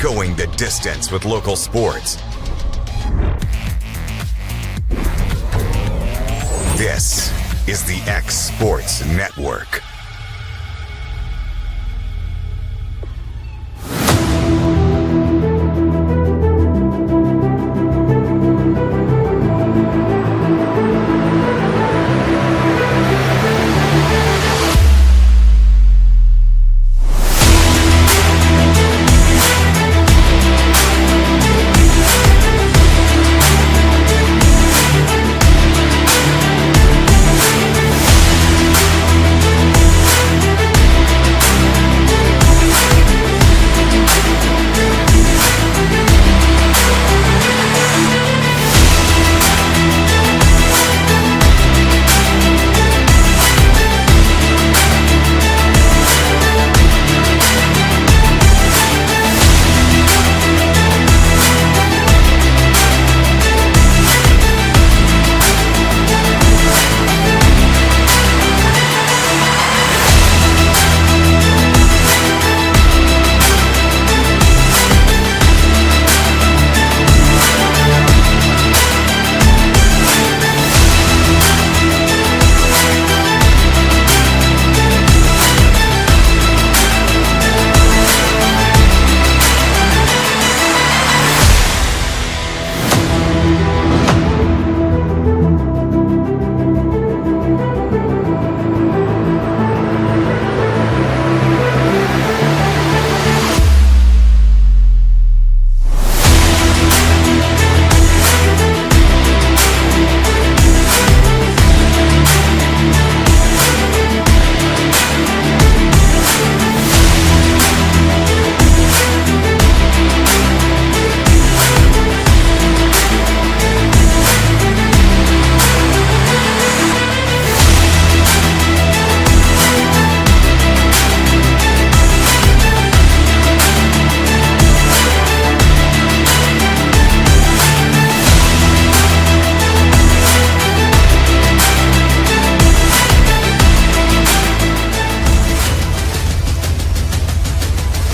going the distance with local sports. This is the X Sports Network.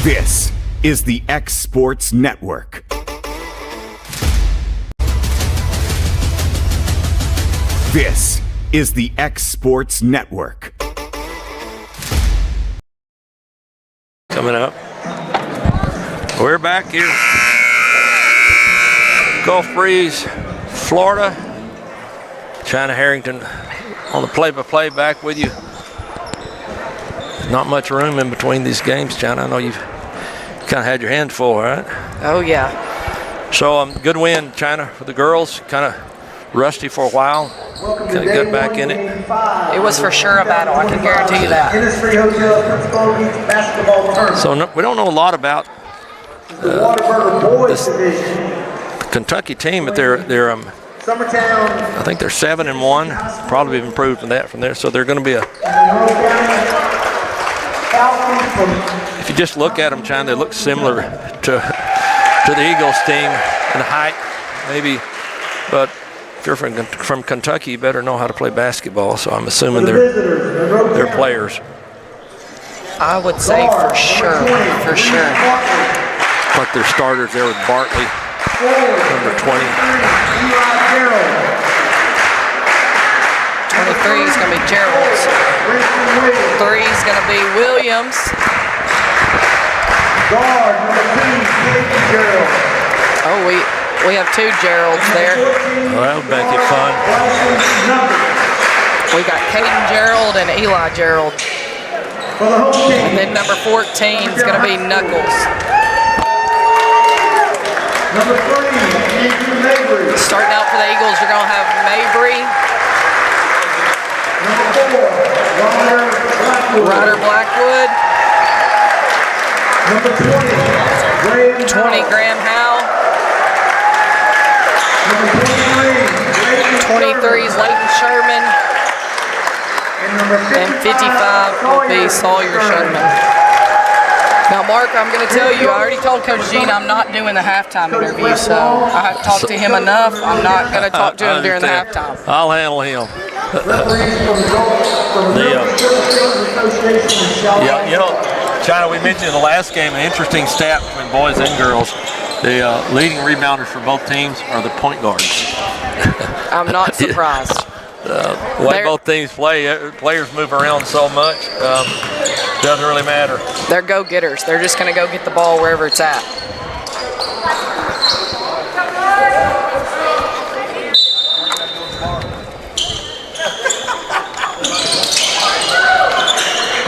This is the X Sports Network. This is the X Sports Network. Coming up. We're back here. Gulf Breeze, Florida. China Harrington on the play-by-play back with you. Not much room in between these games, China. I know you've kind of had your hands full, right? Oh, yeah. So, good win, China, for the girls. Kind of rusty for a while. Kind of got back in it. It was for sure a battle, I can guarantee you that. So, we don't know a lot about this Kentucky team, but they're Summertown. I think they're 7-1. Probably have improved from there. So they're going to be if you just look at them, China, they look similar to the Eagles team in height, maybe. But if you're from Kentucky, you better know how to play basketball. So I'm assuming they're players. I would say for sure. Like their starters there with Bartley, number 20. 23 is going to be Gerald's. 3 is going to be Williams. Guard number 2, Katie Gerald. Oh, we have 2 Geralds there. Well, that'll make it fun. We got Caden Gerald and Eli Gerald. And then number 14 is going to be Knuckles. Number 3, Andrew Mabry. Starting out for the Eagles, you're going to have Mabry. Number 4, Ryder Blackwood. Number 20, Graham Howe. Number 23 is Leighton Sherman. And 55 will be Sawyer Sherman. Now, Mark, I'm going to tell you, I already told Coach Gene I'm not doing the halftime interview, so I have talked to him enough. I'm not going to talk to him during the halftime. I'll handle him. China, we mentioned in the last game an interesting stat between boys and girls. The leading rebounders for both teams are the point guards. I'm not surprised. The way both teams play, players move around so much, doesn't really matter. They're go-getters. They're just going to go get the ball wherever it's at.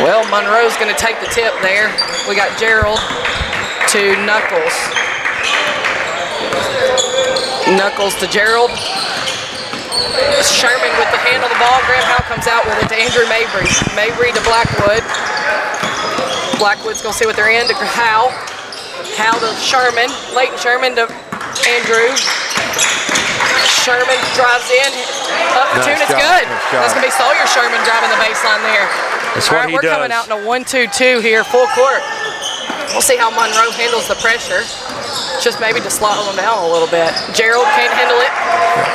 Well, Monroe's going to take the tip there. We got Gerald to Knuckles. Knuckles to Gerald. Sherman with the hand on the ball. Graham Howe comes out with it to Andrew Mabry. Mabry to Blackwood. Blackwood's going to see what they're in to Howe. Howe to Sherman. Leighton Sherman to Andrew. Sherman drives in. Up for two, and it's good. That's going to be Sawyer Sherman driving the baseline there. That's All what right, he we're does. coming out in a 1-2-2 here, full court. We'll see how Monroe handles the pressure. Just maybe to slow them down a little bit. Gerald can't handle it.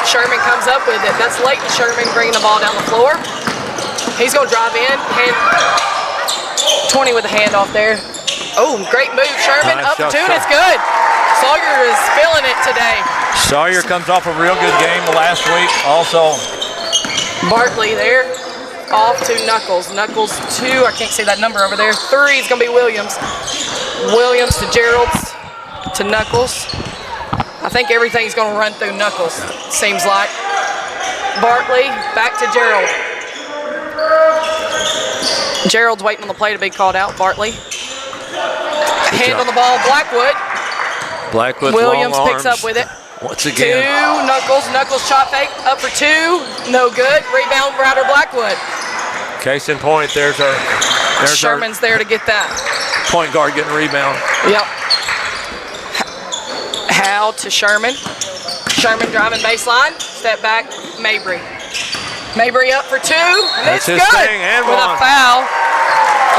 Sherman comes up with it. That's Leighton Sherman bringing the ball down the floor. He's going to drive in. 20 with the handoff there. Oh, great move, Sherman. Nice up for shot, two, and it's good. Sawyer is feeling it today. Sawyer comes off a real good game the last week. Also, Bartley there. Off to Knuckles. Knuckles 2, I can't see that number over there. 3 is going to be Williams. Williams to Gerald to Knuckles. I think everything's going to run through Knuckles, seems like. Bartley back to Gerald. Gerald's waiting on the play to be called out. Bartley. Hand on the ball, Blackwood. Blackwood's Williams long picks arms. up with it. Once again. 2, Knuckles. Knuckles shot fake, up for 2. No good. Rebound, Ryder Blackwood. Case in point, there's our Sherman's there to get that. point guard getting a rebound. Yep. Howe to Sherman. Sherman driving baseline. Step back, Mabry. Mabry up for 2. And That's it's his good. thing, and with one. a foul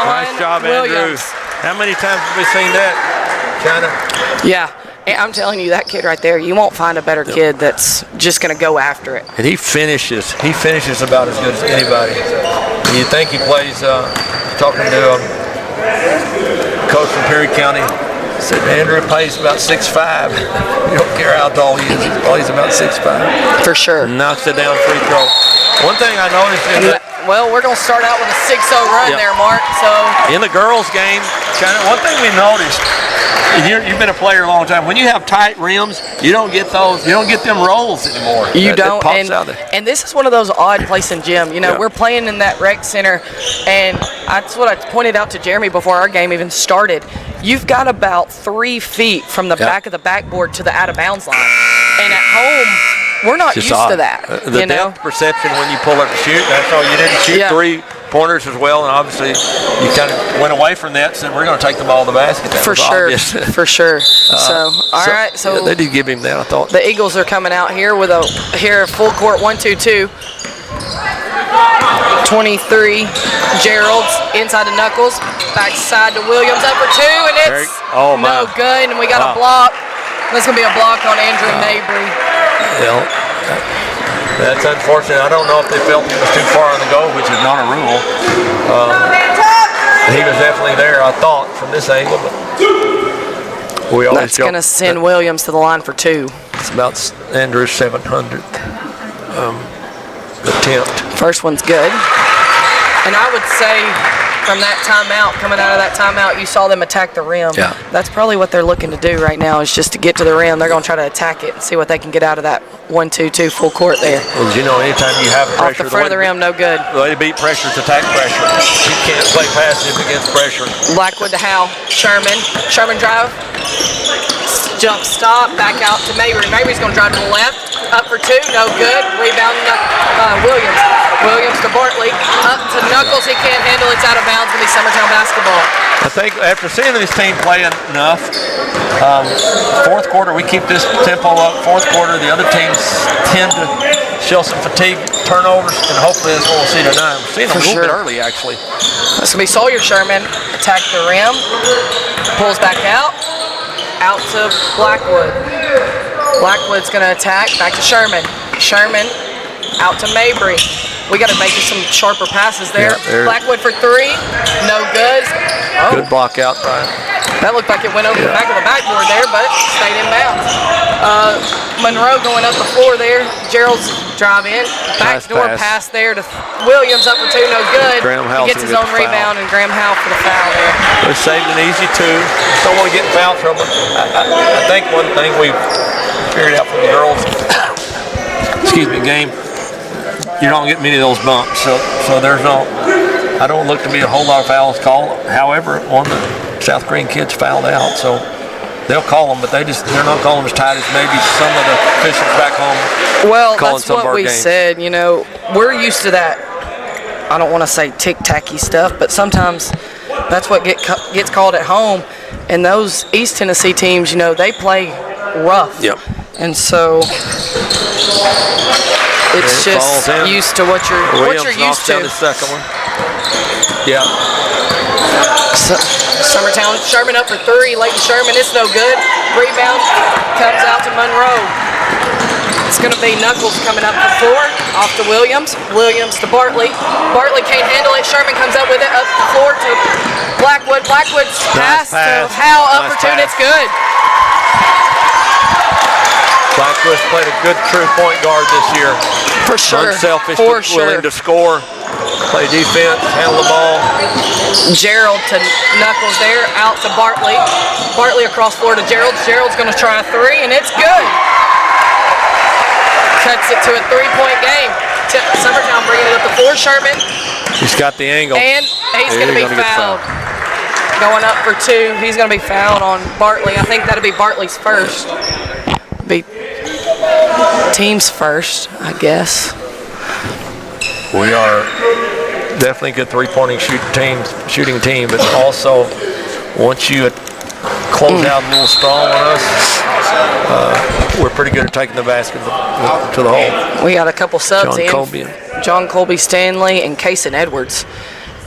Nice on job, Williams. Andrew. How many times have we seen that, China? Yeah. And I'm telling you, that kid right there, you won't find a better kid that's just going to go after it. And he finishes about as good as anybody. And you think he plays, talking to coach from Perry County, said Andrew plays about 6'5". You don't care how tall he is, he plays about 6'5". For sure. Knocks it down free throw. One thing I noticed is that Well, we're going to start out with a 6-0 run there, Mark. So in the girls' game, China, one thing we noticed, and you've been a player a long time, when you have tight rims, you don't get them rolls anymore. You That don't, pops out there. and this is one of those odd placing gym. You know, we're playing in that rec center, and that's what I pointed out to Jeremy before our game even started. You've got about 3 feet from the back of the backboard to the out of bounds line, and at home, we're not It's used just to odd. that. The depth perception when you pull up and shoot, that's all you didn't shoot 3-pointers as well, and obviously you kind of went away from that, said we're going to take the ball to the basket. That For was sure, obvious. for sure. So, all right. So yeah, they did give him that, I thought. the Eagles are coming out here with a full court 1-2-2. 23, Gerald's inside to Knuckles, backside to Williams, up for 2, and it's no good, and we got a block. That's going to be a block on Andrew Mabry. Yeah, that's unfortunate. I don't know if they felt he was too far on the goal, which is not a rule. He was definitely there, I thought, from this angle. But we always That's going to send Williams to the line for 2. It's about Andrew's 700th attempt. First one's good. And I would say from that timeout, coming out of that timeout, you saw them attack the rim. Yeah. That's probably what they're looking to do right now, is just to get to the rim. They're going to try to attack it and see what they can get out of that 1-2-2 full court there. Well, you know, anytime you have pressure, Off the front of the rim, no good. The way to beat pressure is attack pressure. You can't play passive against pressure. Blackwood to Howe. Sherman drive. Jump stop, back out to Mabry. Mabry's going to drive to the left. Up for 2, no good. Rebound, Williams. Williams to Bartley. Up to Knuckles, he can't handle it. It's out of bounds. Going to be Summertown basketball. I think after seeing this team play enough, fourth quarter, we keep this tempo up. Fourth quarter, the other teams tend to show some fatigue, turnovers, and hopefully that's what we'll see tonight. We're seeing a little bit early, actually. That's going to be Sawyer Sherman. Attack the rim. Pulls back out. Out to Blackwood. Blackwood's going to attack. Back to Sherman. Sherman out to Mabry. We got to make some sharper passes there. Yeah, Blackwood for 3. No good. Oh. Good block out by That looked like it went over the back of the backboard there, but stayed in bounds. Monroe going up the floor there. Gerald's drive in. Backdoor pass there to Williams, up for two, no good. He gets his own rebound, and Graham Howell for the foul there. They saved an easy two. Just don't want to get in foul trouble. I think one thing we've figured out for the girls, game, you don't get many of those bumps. So there's no, I don't look to be a whole lot of fouls called. However, one of the South Green kids fouled out, so they'll call them, but they're not calling as tight as maybe some of the officials back home. Well, that's what we said. You know, we're used to that. I don't want to say tick-tacky stuff, but sometimes that's what gets called at home. And those East Tennessee teams, you know, they play rough. Yep. And so it's just used to what you're used to. Down the second one. Yeah. Summertown, Sherman up for three. Leighton Sherman, it's no good. Rebound comes out to Monroe. It's going to be Knuckles coming up for four. Off to Williams. Williams to Bartley. Bartley can't handle it. Sherman comes up with it. Up the floor to Blackwood. Blackwood's pass to Howell. Up for two, and it's good. Blackwood's played a good true point guard this year. For sure. Unselfish, but willing to score. Play defense, handle the ball. Gerald to Knuckles there, out to Bartley. Bartley across floor to Gerald. Gerald's going to try a three, and it's good. Cuts it to a three-point game. Summertown bringing it up to four. Sherman. He's got the angle. And he's going to be fouled. Going up for two. He's going to be fouled on Bartley. I think that'll be Bartley's first. Be team's first, I guess. We are definitely a good three-pointing shooting team, but also once you close out a little strong on us, we're pretty good at taking the basket to the hole. We got a couple subs in. Colby. John Colby Stanley and Kason Edwards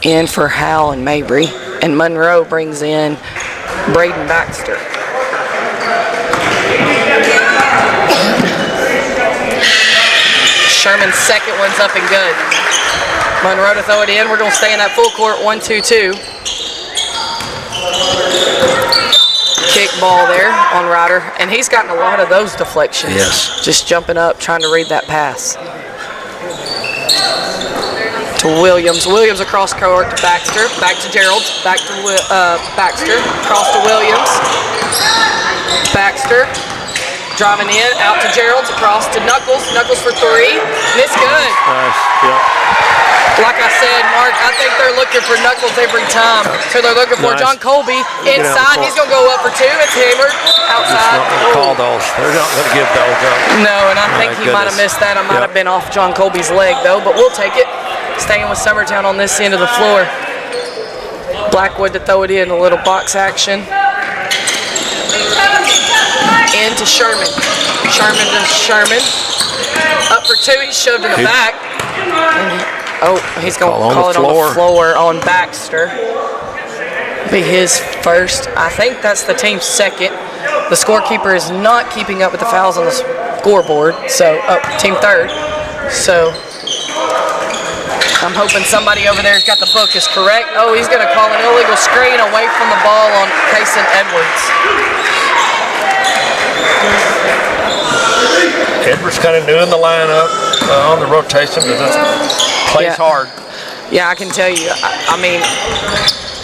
in for Howell and Mabry. And Monroe brings in Braden Baxter. Sherman's second one's up and good. Monroe to throw it in. We're going to stay in that full court 1-2-2. Kick ball there on Ryder. And he's gotten a lot of those deflections. Yes. Just jumping up, trying to read that pass. To Williams. Williams across court to Baxter. Back to Gerald. Back to Baxter. Across to Williams. Baxter. Driving in, out to Gerald's, across to Knuckles. Knuckles for three, and it's good. Nice, yeah. Like I said, Mark, I think they're looking for Knuckles every time. So they're looking for John Colby inside. He's going to go up for two. It's hammered outside. Not going to call those. They're not going to give those up. No, and I think he might have missed that. I might have been off John Colby's leg, though, but we'll take it. Staying with Summertown on this end of the floor. Blackwood to throw it in, a little box action. Into Sherman. Sherman to Sherman. Up for two. He's shoved in the back. Oh, he's going to call it on the floor on Baxter. Be his first. I think that's the team's second. The scorekeeper is not keeping up with the fouls on the scoreboard. So, team third. So, I'm hoping somebody over there has got the book is correct. Oh, he's going to call an illegal screen away from the ball on Kason Edwards. Edwards kind of new in the lineup on the rotation, but plays hard. Yeah, I can tell you. I mean,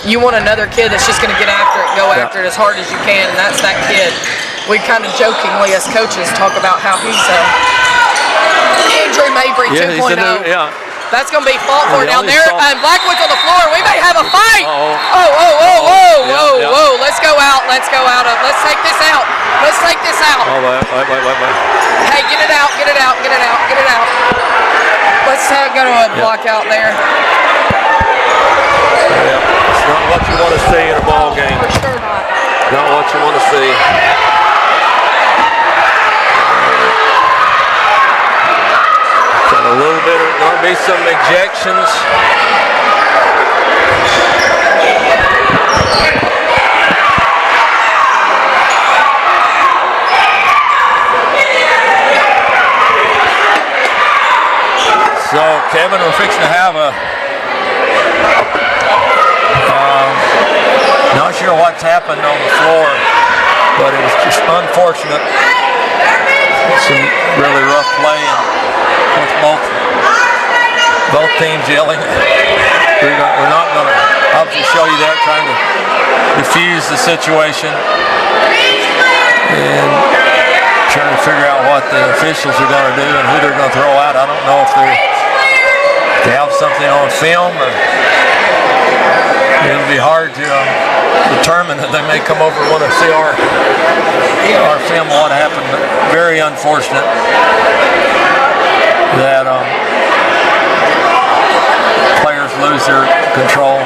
you want another kid that's just going to get after it, go after it as hard as you can, and that's that kid. We kind of jokingly, as coaches, talk about how he's Andrew Mabry 2.0. That's going to be fought for down there. And Blackwood's on the floor. We may have a fight. Whoa. Let's go out. Let's take this out. Oh, wait. Hey, get it out. Let's go to a block out there. Yeah, it's not what you want to see in a ball game. For sure not. Not what you want to see. Got a little bit of, going to be some ejections. So, Kevin, we're fixing to have a happened on the floor, but it was just unfortunate. Some really rough play, and with both teams yelling. We're not going to obviously show you that, trying to diffuse the situation and trying to figure out what the officials are going to do and who they're going to throw out. I don't know if they have something on film, or it'll be hard to determine that they may come over and want to see our film what happened. But very unfortunate that players lose their control.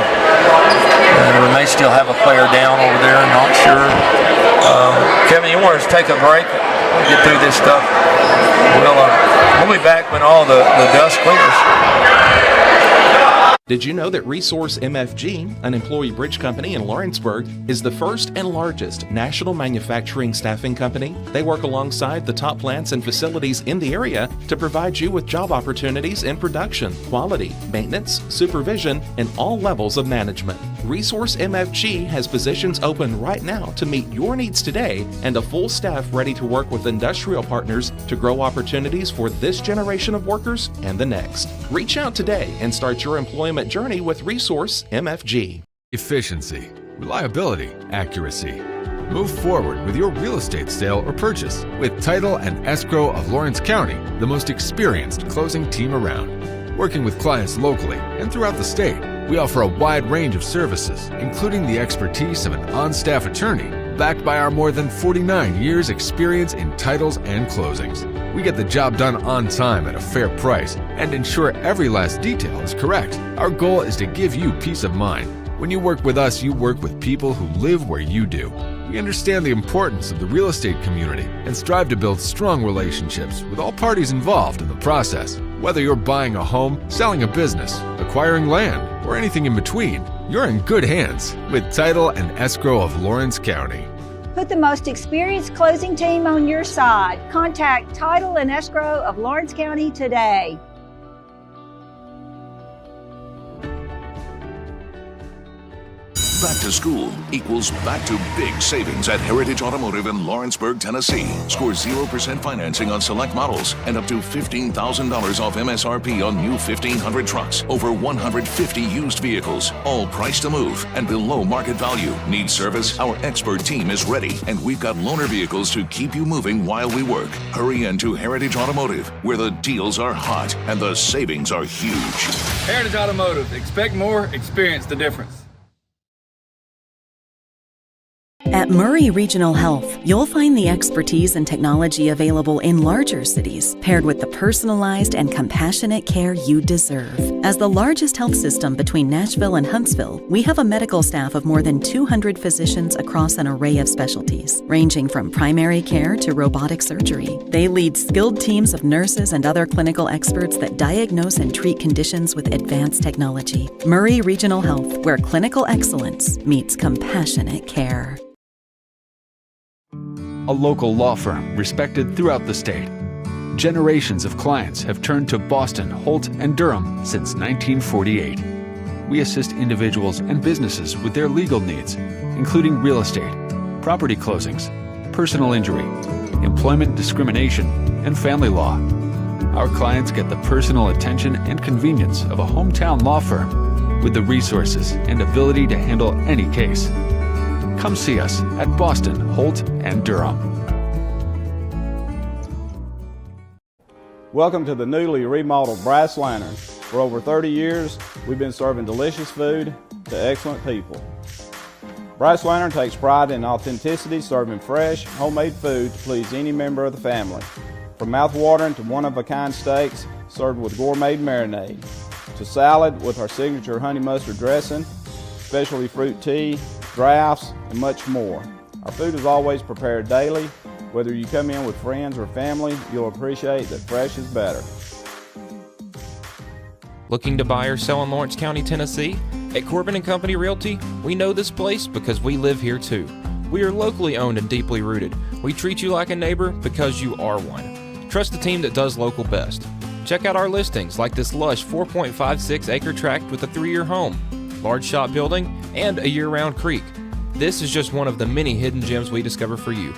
We may still have a player down over there, I'm not sure. Kevin, you want us to take a break? We'll get through this stuff. We'll be back when all the dust clears. Did you know that Resource MFG, an employee bridge company in Lawrenceburg, is the first and largest national manufacturing staffing company? They work alongside the top plants and facilities in the area to provide you with job opportunities in production, quality, maintenance, supervision, and all levels of management. Resource MFG has positions open right now to meet your needs today and a full staff ready to work with industrial partners to grow opportunities for this generation of workers and the next. Reach out today and start your employment journey with Resource MFG. Efficiency, reliability, accuracy. Move forward with your real estate sale or purchase with Title and Escrow of Lawrence County, the most experienced closing team around. Working with clients locally and throughout the state, we offer a wide range of services, including the expertise of an on-staff attorney, backed by our more than 49 years experience in titles and closings. We get the job done on time at a fair price and ensure every last detail is correct. Our goal is to give you peace of mind. When you work with us, you work with people who live where you do. We understand the importance of the real estate community and strive to build strong relationships with all parties involved in the process. Whether you're buying a home, selling a business, acquiring land, or anything in between, you're in good hands with Title and Escrow of Lawrence County. Put the most experienced closing team on your side. Contact Title and Escrow of Lawrence County today. Back to school equals back to big savings at Heritage Automotive in Lawrenceburg, Tennessee. Score 0% financing on select models and up to $15,000 off MSRP on new 1500 trucks. Over 150 used vehicles, all priced to move and below market value. Need service? Our expert team is ready, and we've got loaner vehicles to keep you moving while we work. Hurry into Heritage Automotive, where the deals are hot and the savings are huge. Heritage Automotive. Expect more, experience the difference. At Murray Regional Health, you'll find the expertise and technology available in larger cities, paired with the personalized and compassionate care you deserve. As the largest health system between Nashville and Huntsville, we have a medical staff of more than 200 physicians across an array of specialties, ranging from primary care to robotic surgery. They lead skilled teams of nurses and other clinical experts that diagnose and treat conditions with advanced technology. Murray Regional Health, where clinical excellence meets compassionate care. A local law firm respected throughout the state. Generations of clients have turned to Boston, Holt, and Durham since 1948. We assist individuals and businesses with their legal needs, including real estate, property closings, personal injury, employment discrimination, and family law. Our clients get the personal attention and convenience of a hometown law firm with the resources and ability to handle any case. Come see us at Boston, Holt, and Durham. Welcome to the newly remodeled Brass Lantern. For over 30 years, we've been serving delicious food to excellent people. Brass Lantern takes pride in authenticity, serving fresh, homemade food to please any member of the family. From mouth-watering to one-of-a-kind steaks served with gourmet marinade, to salad with our signature honey mustard dressing, specialty fruit tea, drafts, and much more. Our food is always prepared daily. Whether you come in with friends or family, you'll appreciate that fresh is better. Looking to buy or sell in Lawrence County, Tennessee? At Corbin & Company Realty, we know this place because we live here too. We are locally owned and deeply rooted. We treat you like a neighbor because you are one. Trust the team that does local best. Check out our listings like this lush 4.56 acre tract with a 3-year home, large shop building, and a year-round creek. This is just one of the many hidden gems we discover for you.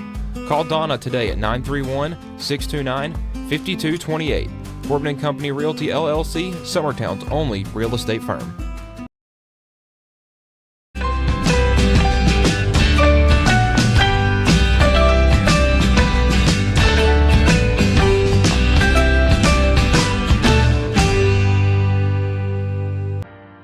Call Donna today at 931-629-5228. Corbin & Company Realty LLC, Summertown's only real estate firm.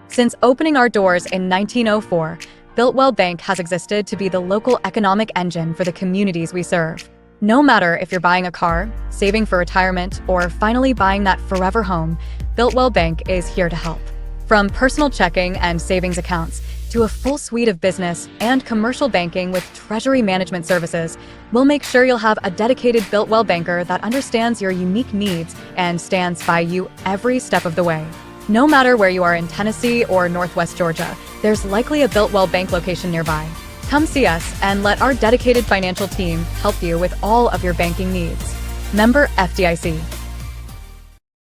Since opening our doors in 1904, Builtwell Bank has existed to be the local economic engine for the communities we serve. No matter if you're buying a car, saving for retirement, or finally buying that forever home, Builtwell Bank is here to help. From personal checking and savings accounts to a full suite of business and commercial banking with treasury management services, we'll make sure you'll have a dedicated Builtwell banker that understands your unique needs and stands by you every step of the way. No matter where you are in Tennessee or Northwest Georgia, there's likely a Builtwell Bank location nearby. Come see us and let our dedicated financial team help you with all of your banking needs. Member FDIC.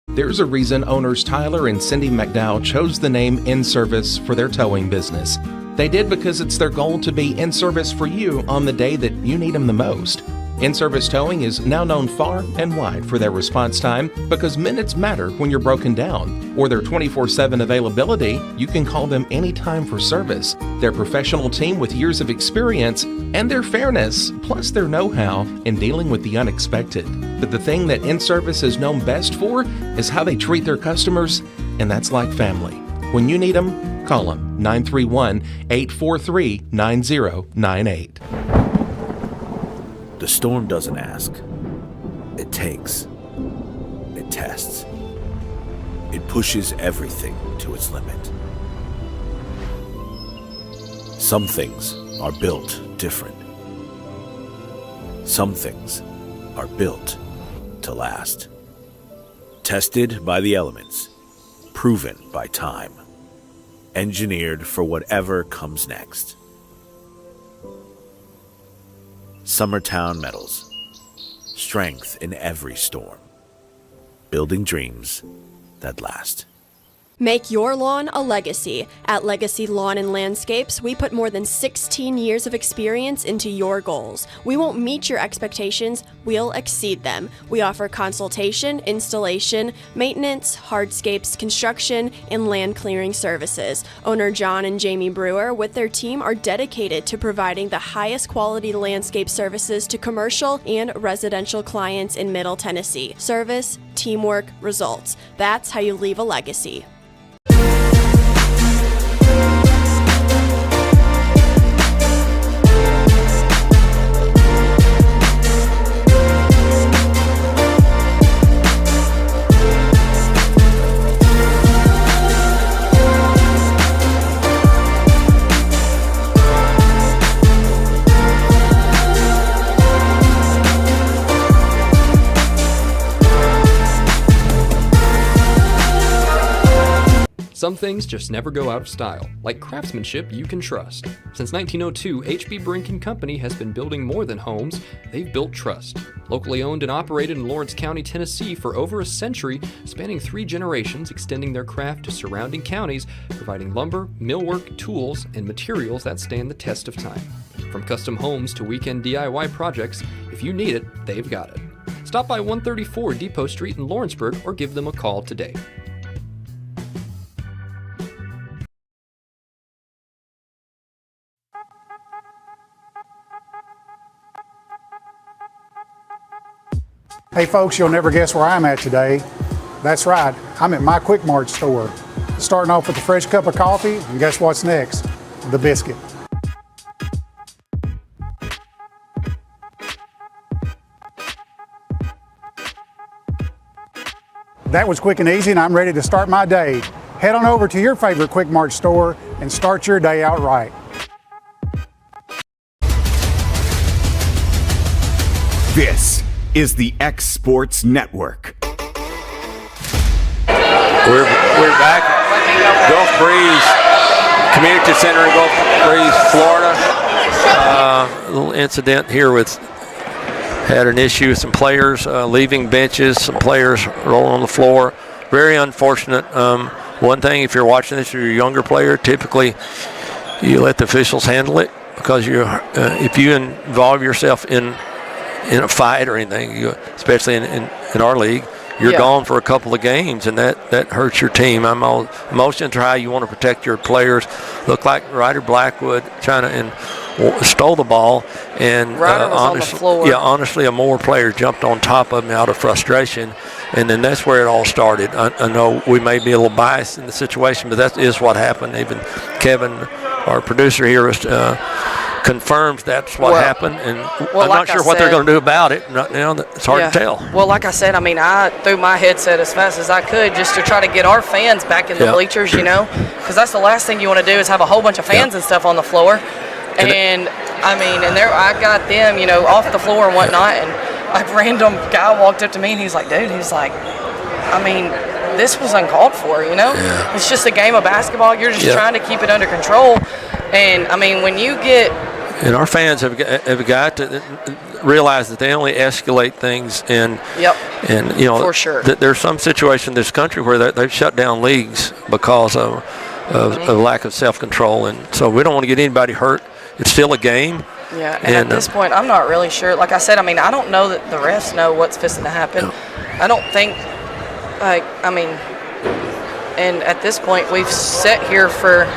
There's a reason owners Tyler and Cindy McDowell chose the name In Service for their towing business. They did because it's their goal to be in service for you on the day that you need them the most. In-Service Towing is now known far and wide for their response time because minutes matter when you're broken down, or their 24/7 availability. You can call them anytime for service. Their professional team with years of experience and their fairness, plus their know-how in dealing with the unexpected. But the thing that In-Service is known best for is how they treat their customers, and that's like family. When you need them, call them 931-843-9098. The storm doesn't ask. It takes. It tests. It pushes everything to its limit. Some things are built different. Some things are built to last. Tested by the elements. Proven by time. Engineered for whatever comes next. Summertown Metals. Strength in every storm. Building dreams that last. Make your lawn a legacy. At Legacy Lawn and Landscapes, we put more than 16 years of experience into your goals. We won't meet your expectations, we'll exceed them. We offer consultation, installation, maintenance, hardscapes, construction, and land clearing services. Owner John and Jamie Brewer with their team are dedicated to providing the highest quality landscape services to commercial and residential clients in Middle Tennessee. Service, teamwork, results. That's how you leave a legacy. Some things just never go out of style, like craftsmanship you can trust. Since 1902, H.B. Brink & Company has been building more than homes, they've built trust. Locally owned and operated in Lawrence County, Tennessee for over a century, spanning 3 generations, extending their craft to surrounding counties, providing lumber, millwork, tools, and materials that stand the test of time. From custom homes to weekend DIY projects, if you need it, they've got it. Stop by 134 Depot Street in Lawrenceburg or give them a call today. Hey folks, you'll never guess where I'm at today. That's right, I'm at my Quick Mart store. Starting off with a fresh cup of coffee, and guess what's next? The biscuit. That was quick and easy, and I'm ready to start my day. Head on over to your favorite Quick Mart store and start your day out right. This is the X Sports Network. We're back at Gulf Breeze Community Center in Gulf Breeze, Florida. A little incident here with had an issue with some players leaving benches, some players rolling on the floor. Very unfortunate. One thing, if you're watching this, you're a younger player, typically you let the officials handle it. because if you involve yourself in a fight or anything, especially in our league, you're gone for a couple of games, and that hurts your team. Emotions are high. You want to protect your players. Look like Ryder Blackwood stole the ball, and Ryder was on the floor. Yeah, honestly, a more player jumped on top of him out of frustration, and then that's where it all started. I know we may be a little biased in the situation, but that is what happened. Even Kevin, our producer here, confirms that's what happened, and I'm not sure what they're going to do about it. It's hard to tell. Well, like I said, I threw my headset as fast as I could just to try to get our fans back in the bleachers, because that's the last thing you want to do is have a whole bunch of fans and stuff on the floor. And I got them, off the floor and whatnot, and a random guy walked up to me and he's like, this was uncalled for, It's just a game of basketball. You're just trying to keep it under control. And when you get... And our fans have got to realize that they only escalate things, and for sure. There's some situation in this country where they've shut down leagues because of lack of self-control, and so we don't want to get anybody hurt. It's still a game. Yeah, and at this point, I'm not really sure. Like I said, I don't know that the refs know what's fixing to happen. I don't think, and at this point, we've sat here for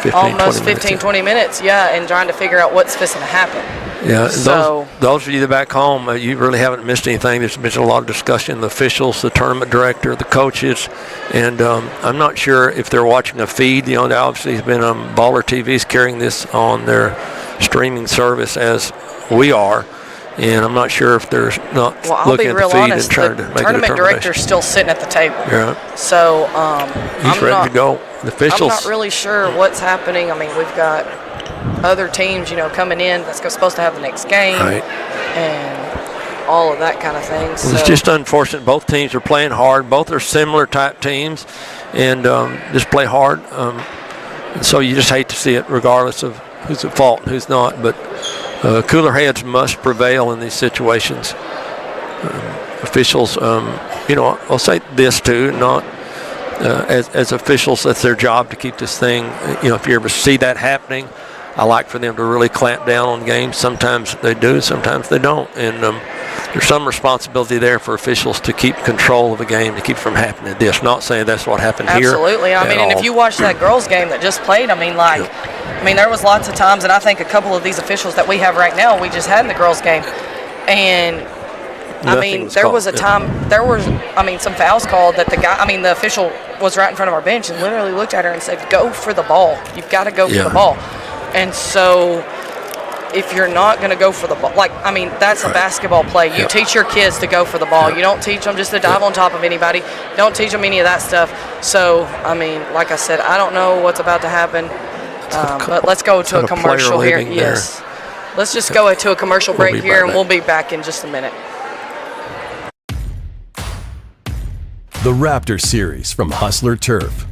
20 minutes, and trying to figure out what's fixing to happen. Yeah, so, those of you that are back home, you really haven't missed anything. There's been a lot of discussion, the officials, the tournament director, the coaches, and I'm not sure if they're watching a feed. There obviously has been Baller TV's carrying this on their streaming service as we are, and I'm not sure if they're not looking at the feed and trying to make a determination. The tournament director's still sitting at the table. Yeah. So he's ready to go. The officials. I'm not really sure what's happening. We've got other teams, coming in that's supposed to have the next game, and all of that kind of thing. Well, it's just unfortunate. Both teams are playing hard. Both are similar type teams, and just play hard. So you just hate to see it, regardless of who's at fault and who's not. But cooler heads must prevail in these situations. Officials, I'll say this too, not as officials, that's their job to keep this thing. If you ever see that happening, I like for them to really clamp down on games. Sometimes they do, sometimes they don't. And there's some responsibility there for officials to keep control of a game, to keep from happening this. Not saying that's what happened here. Absolutely. And if you watch that girls' game that just played, there was lots of times, and I think a couple of these officials that we have right now, we just had in the girls' game. And there was a time, there was some fouls called that the official was right in front of our bench and literally looked at her and said, go for the ball. You've got to go for the ball. And so if you're not going to go for the ball, that's a basketball play. You teach your kids to go for the ball. You don't teach them just to dive on top of anybody. You don't teach them any of that stuff. So, like I said, I don't know what's about to happen. But let's go to a commercial here. Yes. Let's just go to a commercial break here, and we'll be back in just a minute. The Raptor Series from Hustler Turf.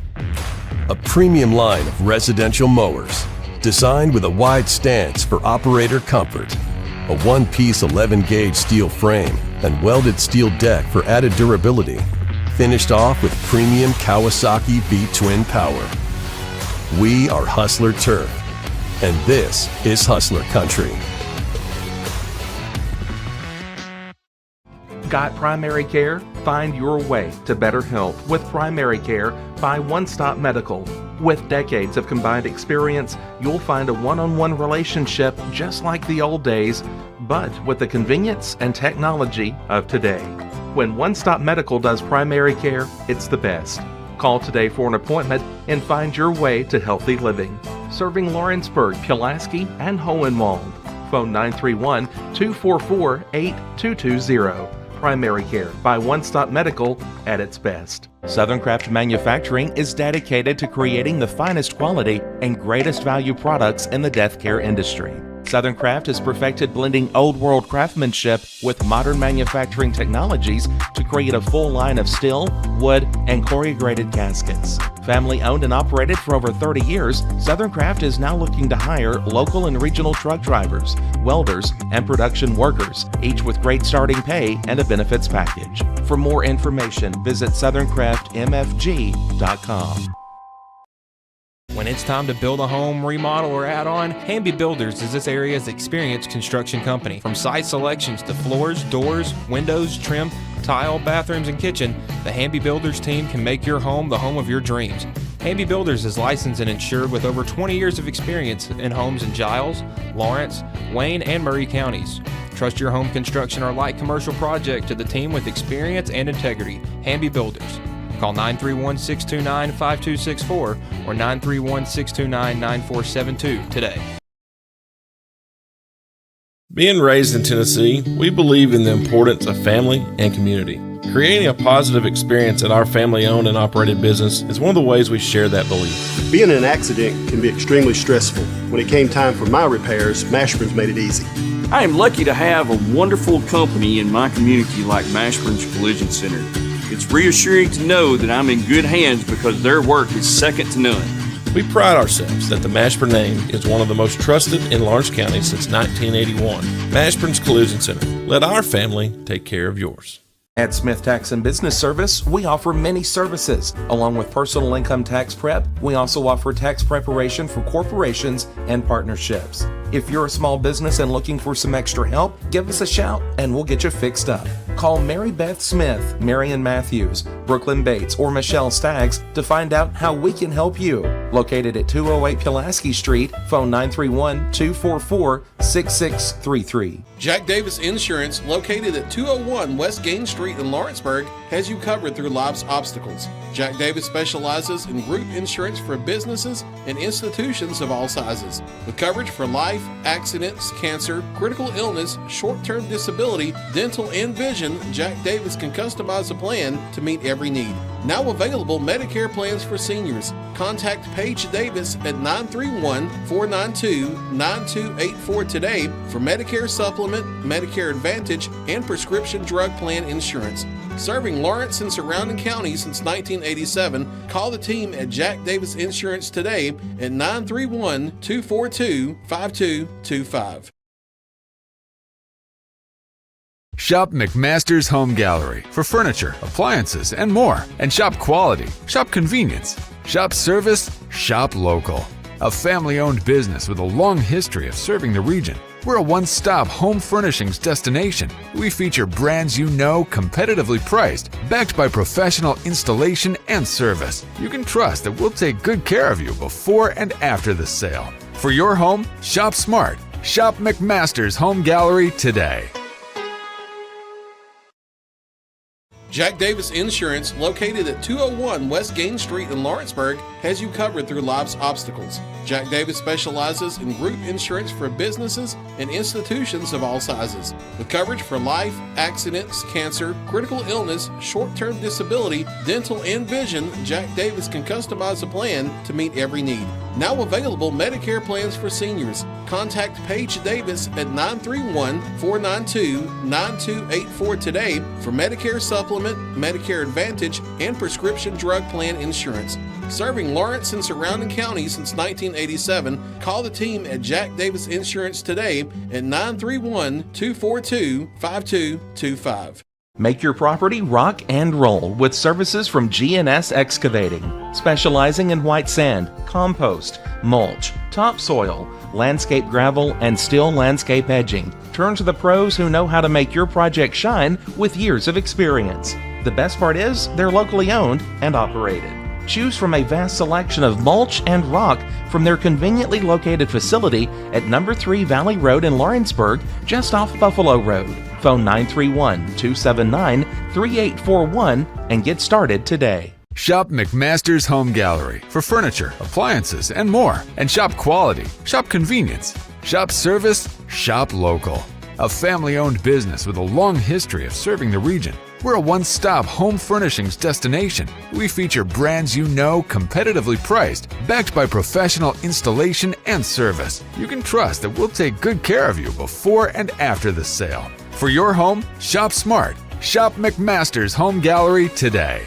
A premium line of residential mowers designed with a wide stance for operator comfort. A one-piece 11-gauge steel frame and welded steel deck for added durability. Finished off with premium Kawasaki V-twin power. We are Hustler Turf, and this is Hustler Country. Got primary care? Find your way to better health with primary care by One Stop Medical. With decades of combined experience, you'll find a one-on-one relationship just like the old days, but with the convenience and technology of today. When One Stop Medical does primary care, it's the best. Call today for an appointment and find your way to healthy living. Serving Lawrenceburg, Pulaski, and Hohenwald. Phone 931-244-8220. Primary care by One Stop Medical at its best. Southern Craft Manufacturing is dedicated to creating the finest quality and greatest value products in the death care industry. Southern Craft has perfected blending old world craftsmanship with modern manufacturing technologies to create a full line of steel, wood, and corrugated caskets. Family owned and operated for over 30 years, Southern Craft is now looking to hire local and regional truck drivers, welders, and production workers, each with great starting pay and a benefits package. For more information, visit southerncraftmfg.com. When it's time to build a home, remodel, or add on, Hamby Builders is this area's experienced construction company. From site selections to floors, doors, windows, trim, tile, bathrooms, and kitchen, the Hamby Builders team can make your home the home of your dreams. Hamby Builders is licensed and insured with over 20 years of experience in homes in Giles, Lawrence, Wayne, and Murray counties. Trust your home construction or light commercial project to the team with experience and integrity. Hamby Builders. Call 931-629-5264 or 931-629-9472 today. Being raised in Tennessee, we believe in the importance of family and community. Creating a positive experience at our family-owned and operated business is one of the ways we share that belief. Being in an accident can be extremely stressful. When it came time for my repairs, Mashburn's made it easy. I am lucky to have a wonderful company in my community like Mashburn's Collision Center. It's reassuring to know that I'm in good hands because their work is second to none. We pride ourselves that the Mashburn name is one of the most trusted in Lawrence County since 1981. Mashburn's Collision Center. Let our family take care of yours. At Smith Tax and Business Service, we offer many services. Along with personal income tax prep, we also offer tax preparation for corporations and partnerships. If you're a small business and looking for some extra help, give us a shout and we'll get you fixed up. Call Mary Beth Smith, Marion Matthews, Brooklyn Bates, or Michelle Staggs to find out how we can help you. Located at 208 Pulaski Street, phone 931-244-6633. Jack Davis Insurance, located at 201 West Gain Street in Lawrenceburg, has you covered through life's obstacles. Jack Davis specializes in group insurance for businesses and institutions of all sizes. With coverage for life, accidents, cancer, critical illness, short-term disability, dental, and vision, Jack Davis can customize a plan to meet every need. Now available Medicare plans for seniors. Contact Paige Davis at 931-492-9284 today for Medicare Supplement, Medicare Advantage, and prescription drug plan insurance. Serving Lawrence and surrounding counties since 1987, call the team at Jack Davis Insurance today at 931-242-5225. Shop McMaster's Home Gallery for furniture, appliances, and more. And shop quality, shop convenience, shop service, shop local. A family-owned business with a long history of serving the region. We're a one-stop home furnishings destination. We feature brands you know, competitively priced, backed by professional installation and service. You can trust that we'll take good care of you before and after the sale. For your home, shop smart. Shop McMaster's Home Gallery today. Jack Davis Insurance, located at 201 West Gain Street in Lawrenceburg, has you covered through life's obstacles. Jack Davis specializes in group insurance for businesses and institutions of all sizes. With coverage for life, accidents, cancer, critical illness, short-term disability, dental, and vision, Jack Davis can customize a plan to meet every need. Now available Medicare plans for seniors. Contact Paige Davis at 931-492-9284 today for Medicare Supplement, Medicare Advantage, and prescription drug plan insurance. Serving Lawrence and surrounding counties since 1987, call the team at Jack Davis Insurance today at 931-242-5225. Make your property rock and roll with services from G&S Excavating, specializing in white sand, compost, mulch, topsoil, landscape gravel, and steel landscape edging. Turn to the pros who know how to make your project shine with years of experience. The best part is they're locally owned and operated. Choose from a vast selection of mulch and rock from their conveniently located facility at number 3 Valley Road in Lawrenceburg, just off Buffalo Road. Phone 931-279-3841 and get started today. Shop McMaster's Home Gallery for furniture, appliances, and more. And shop quality, shop convenience, shop service, shop local. A family-owned business with a long history of serving the region. We're a one-stop home furnishings destination. We feature brands you know, competitively priced, backed by professional installation and service. You can trust that we'll take good care of you before and after the sale. For your home, shop smart. Shop McMaster's Home Gallery today.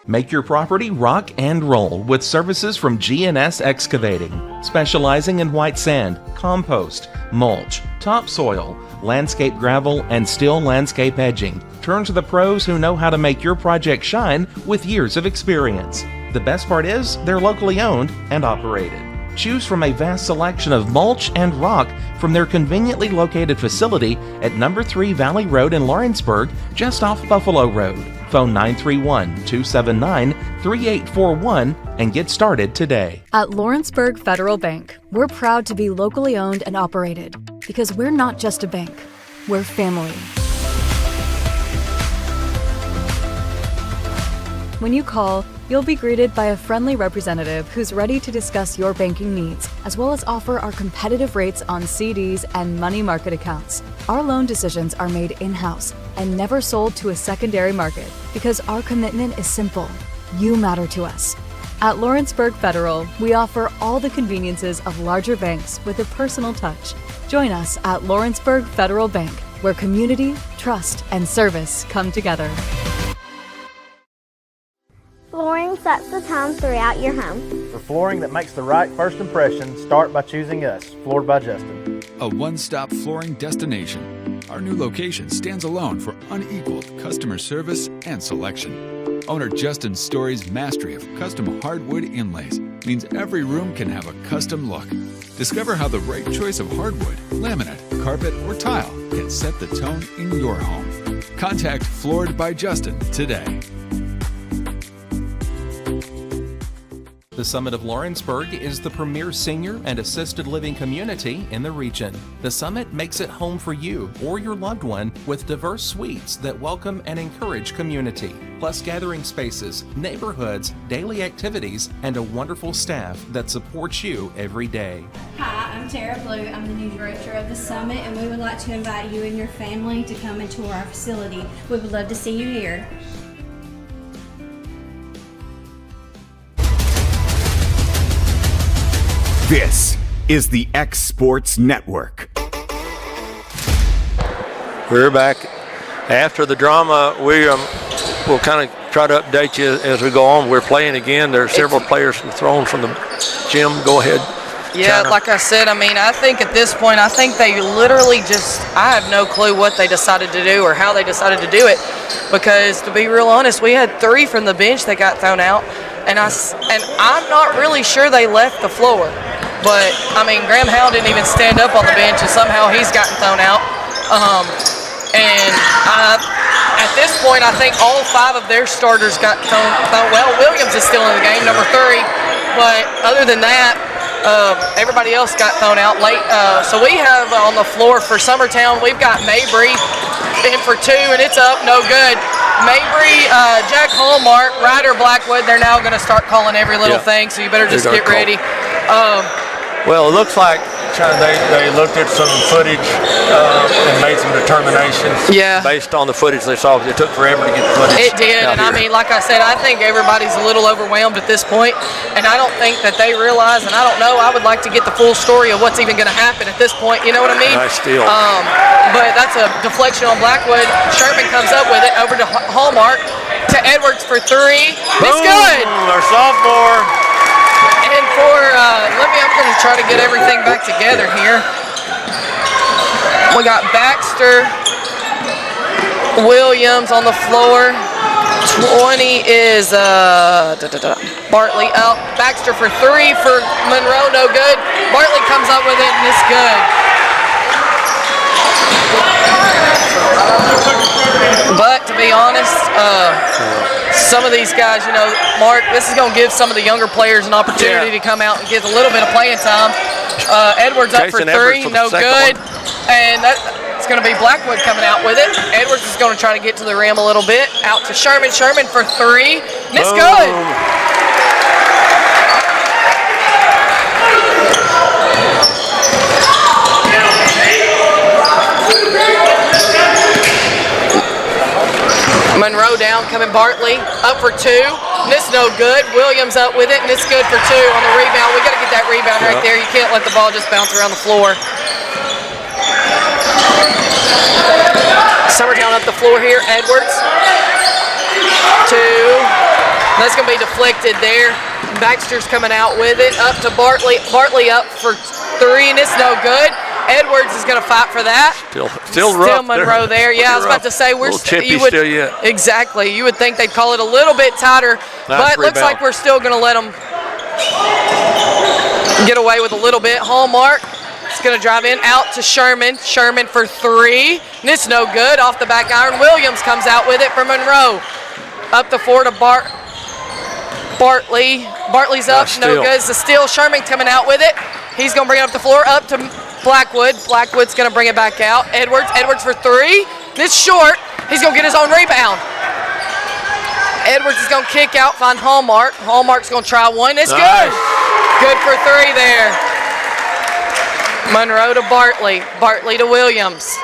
Make your property rock and roll with services from G&S Excavating, specializing in white sand, compost, mulch, topsoil, landscape gravel, and steel landscape edging. Turn to the pros who know how to make your project shine with years of experience. The best part is they're locally owned and operated. Choose from a vast selection of mulch and rock from their conveniently located facility at number 3 Valley Road in Lawrenceburg, just off Buffalo Road. Phone 931-279-3841 and get started today. At Lawrenceburg Federal Bank, we're proud to be locally owned and operated because we're not just a bank, we're family. When you call, you'll be greeted by a friendly representative who's ready to discuss your banking needs, as well as offer our competitive rates on CDs and money market accounts. Our loan decisions are made in-house and never sold to a secondary market because our commitment is simple. You matter to us. At Lawrenceburg Federal, we offer all the conveniences of larger banks with a personal touch. Join us at Lawrenceburg Federal Bank, where community, trust, and service come together. Flooring sets the tone throughout your home. For flooring that makes the right first impression, start by choosing us, Floored by Justin. A one-stop flooring destination. Our new location stands alone for unequaled customer service and selection. Owner Justin Story's mastery of custom hardwood inlays means every room can have a custom look. Discover how the right choice of hardwood, laminate, carpet, or tile can set the tone in your home. Contact Floored by Justin today. The Summit of Lawrenceburg is the premier senior and assisted living community in the region. The Summit makes it home for you or your loved one with diverse suites that welcome and encourage community, plus gathering spaces, neighborhoods, daily activities, and a wonderful staff that supports you every day. Hi, I'm Tara Blue. I'm the new director of the Summit, and we would like to invite you and your family to come and tour our facility. We would love to see you here. This is the X Sports Network. We're back after the drama. We'll kind of try to update you as we go on. We're playing again. There are several players thrown from the gym. Go ahead. Yeah, like I said, I mean, I think at this point, I think they literally I have no clue what they decided to do or how they decided to do it. Because to be real honest, we had 3 from the bench that got thrown out. And I'm not really sure they left the floor. But, I mean, Graham Howell didn't even stand up on the bench, and somehow he's gotten thrown out. At this point, I think all 5 of their starters got thrown. Well, Williams is still in the game, number 3. But other than that, everybody else got thrown out late. So we have on the floor for Summertown, we've got Mabry in for 2, and it's up, no good. Mabry, Jack Hallmark, Ryder Blackwood, they're now going to start calling every little thing, so you better just get ready. Well, it looks like they looked at some footage and made some determinations based on the footage they saw. It took forever to get the footage. It did, and I mean, like I said, I think everybody's a little overwhelmed at this point, and I don't think that they realize, and I don't know, I would like to get the full story of what's even going to happen at this point, you know what I mean? Nice steal. But that's a deflection on Blackwood. Sherman comes up with it over to Hallmark, to Edwards for 3. It's good! Our sophomore. And for, I'm going to try to get everything back together here. We got Baxter, Williams on the floor. 20 is Bartley out. Baxter for 3 for Monroe, no good. Bartley comes up with it, and it's good. But to be honest, some of these guys, you know, Mark, this is going to give some of the younger players an opportunity to come out and get a little bit of playing time. Edwards up for 3, no good. And it's going to be Blackwood coming out with it. Edwards is going to try to get to the rim a little bit. Out to Sherman. Sherman for 3. And it's good. Monroe down, coming Bartley, up for 2. And it's no good. Williams up with it, and it's good for 2 on the rebound. We got to get that rebound right there. You can't let the ball just bounce around the floor. Summertown up the floor here. Edwards. 2. That's going to be deflected there. Baxter's coming out with it. Up to Bartley. Bartley up for 3, and it's no good. Edwards is going to fight for that. Still rough Monroe there. Yeah, I was about to say we're still yet. Exactly. You would think they'd call it a little bit tighter, but looks like we're still going to let them get away with a little bit. Hallmark is going to drive in out to Sherman. Sherman for 3, and it's no good. Off the back iron, Williams comes out with it for Monroe. Up the 4 to Bartley. Bartley's up, no good. It's a steal. Sherman coming out with it. He's going to bring it up the floor, up to Blackwood. Blackwood's going to bring it back out. Edwards for 3. It's short. He's going to get his own rebound. Edwards is going to kick out, find Hallmark. Hallmark's going to try one. It's good. Good for 3 there. Monroe to Bartley. Bartley to Williams.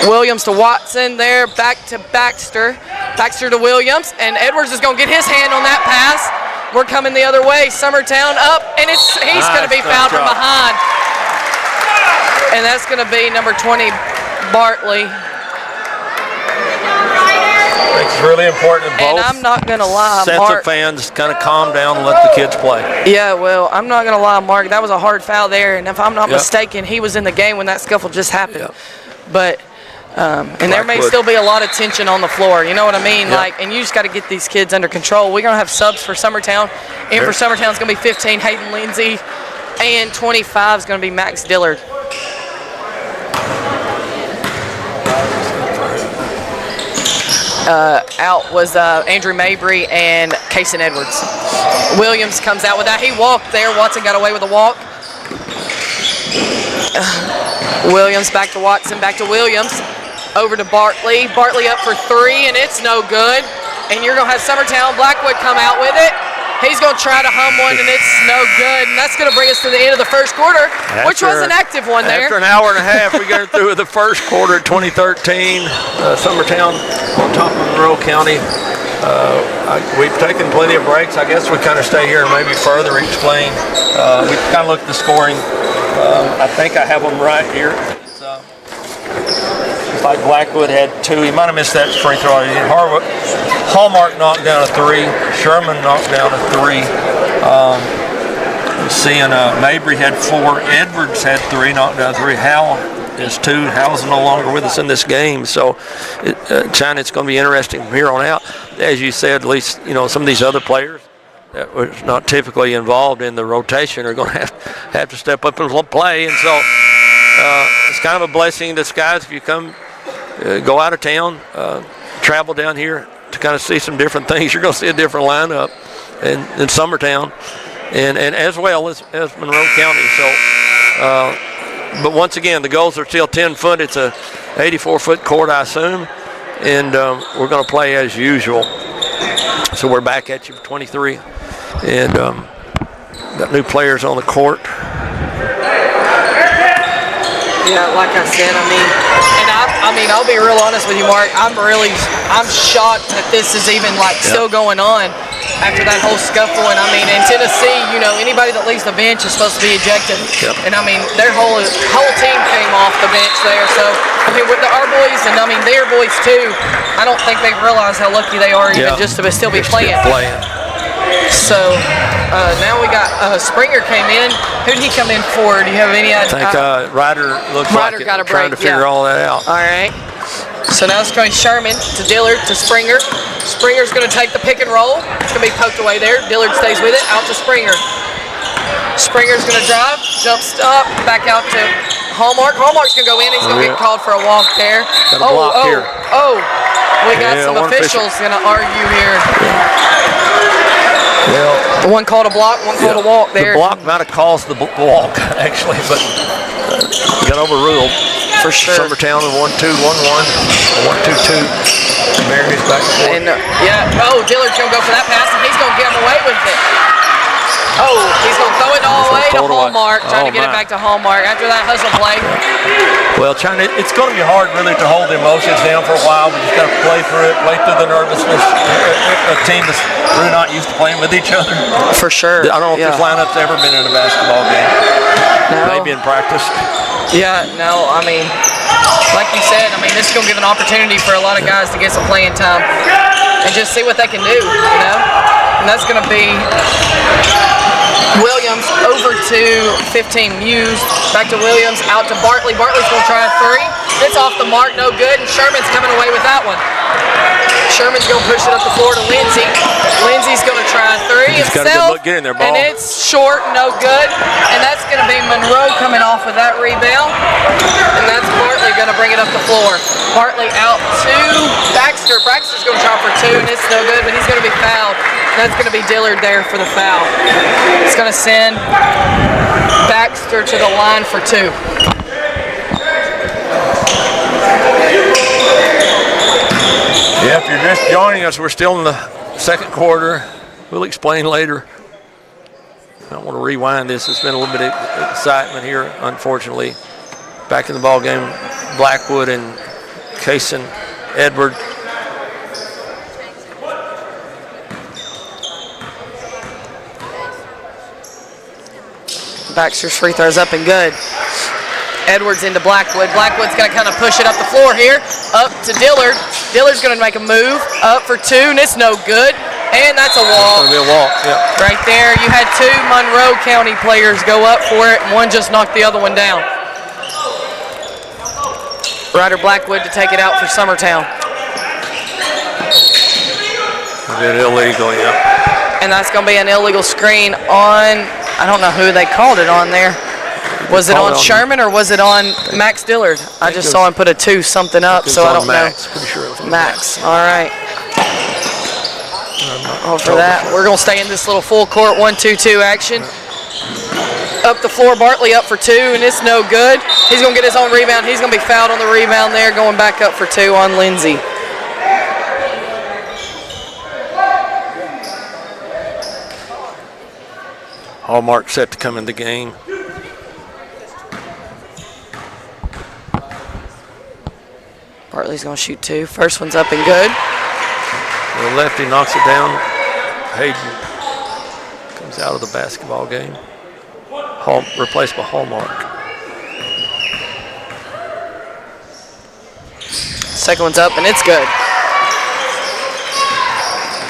Williams to Watson there, back to Baxter. Baxter to Williams, and Edwards is going to get his hand on that pass. We're coming the other way. Summertown up, and he's going to be fouled from behind. And that's going to be number 20, Bartley. It's really important that both and I'm not going to lie, sets Mark, of fans kind of calm down and let the kids play. Yeah, well, I'm not going to lie, Mark. That was a hard foul there, and if I'm not mistaken, he was in the game when that scuffle just happened. But and there may still be a lot of tension on the floor. You know what I mean? Like, and you just got to get these kids under control. We're going to have subs for Summertown. And for Summertown, it's going to be 15, Hayden Lindsay. And 25 is going to be Max Dillard. Out was Andrew Mabry and Kaysen Edwards. Williams comes out with that. He walked there. Watson got away with a walk. Williams back to Watson, back to Williams. Over to Bartley. Bartley up for 3, and it's no good. And you're going to have Summertown. Blackwood come out with it. He's going to try to hum one, and it's no good. And that's going to bring us to the end of the first quarter, which was an active one there. After an hour and a half, we got through with the first quarter of 2013. Summertown on top of Monroe County. We've taken plenty of breaks. I guess we kind of stay here and maybe further explain. We kind of look at the scoring. I think I have them right here. It's like Blackwood had 2. He might have missed that free throw. Hallmark knocked down a 3. Sherman knocked down a 3. Seeing Mabry had 4. Edwards had 3, knocked down 3. Howell is 2. Howell's no longer with us in this game. So, China, it's going to be interesting from here on out. As you said, at least, some of these other players that were not typically involved in the rotation are going to have to step up and play. And so it's kind of a blessing in disguise if you go out of town, travel down here to kind of see some different things. You're going to see a different lineup in Summertown and as well as Monroe County. So, but once again, the goals are still 10 foot. It's a 84-foot court, I assume, and we're going to play as usual. So we're back at you for 23. And got new players on the court. Yeah, like I said, I'll be real honest with you, Mark. I'm shocked that this is even still going on after that whole scuffle. And in Tennessee, anybody that leaves the bench is supposed to be ejected. And their whole team came off the bench there. So with our boys and their boys too, I don't think they realize how lucky they are even just to still be playing. So now we got Springer came in. Who did he come in for? Do you have any idea? I think Ryder looks Ryder like got a trying break, to figure all that out. All right. So now it's going Sherman to Dillard to Springer. Springer's going to take the pick and roll. It's going to be poked away there. Dillard stays with it. Out to Springer. Springer's going to drive. Jump stop. Back out to Hallmark. Hallmark's going to go in. He's going to get called for a walk there. Got a block here. We got some officials going to argue here. Well, one called a block, one called a walk there. The block might have caused the walk, actually, but got overruled. For sure. Summertown 1-2, 1-1, 1-2-2. Mary's back and forth. And, Dillard's going to go for that pass, and he's going to get him away with it. He's going to throw it all the way to Hallmark, trying to get it back to Hallmark after that hustle play. Well, China, it's going to be hard really to hold the emotions down for a while. We just got to play through it, play through the nervousness. A team that's really not used to playing with each other. For sure. I don't know if this lineup's ever been in a basketball game. No. Maybe in practice. Yeah, no, like you said, this is going to give an opportunity for a lot of guys to get some playing time and just see what they can do, And that's going to be Williams over to 15 Muse. Back to Williams, out to Bartley. Bartley's going to try a three. It's off the mark, no good, and Sherman's coming away with that one. Sherman's going to push it up the floor to Lindsay. Lindsay's going to try a three himself, get in there, ball. and it's short, no good. And that's going to be Monroe coming off with that rebound. And that's Bartley going to bring it up the floor. Bartley out to Baxter. Baxter's going to try for two, and it's no good, but he's going to be fouled. That's going to be Dillard there for the foul. It's going to send Baxter to the line for two. Yeah, if you're just joining us, we're still in the second quarter. We'll explain later. I don't want to rewind this. It's been a little bit of excitement here, unfortunately. Back in the ball game, Blackwood and Kaysen Edward. Baxter's free throw's up and good. Edwards into Blackwood. Blackwood's going to kind of push it up the floor here. Up to Dillard. Dillard's going to make a move. Up for two, and it's no good. And that's a walk. It's going to be a walk, yeah. Right there. You had two Monroe County players go up for it, and one just knocked the other one down. Ryder Blackwood to take it out for Summertown. A bit illegal, yeah. And that's going to be an illegal screen on, I don't know who they called it on there. Was it on Sherman or was it on Max Dillard? I just saw him put a 2-something up, so I don't know. Pretty sure it was on Max. All right. For that, we're going to stay in this little full court 1-2-2 action. Up the floor, Bartley up for two, and it's no good. He's going to get his own rebound. He's going to be fouled on the rebound there, going back up for two on Lindsay. Hallmark set to come in the game. Bartley's going to shoot two. First one's up and good. The lefty knocks it down. Hayden comes out of the basketball game. Replaced by Hallmark. Second one's up, and it's good.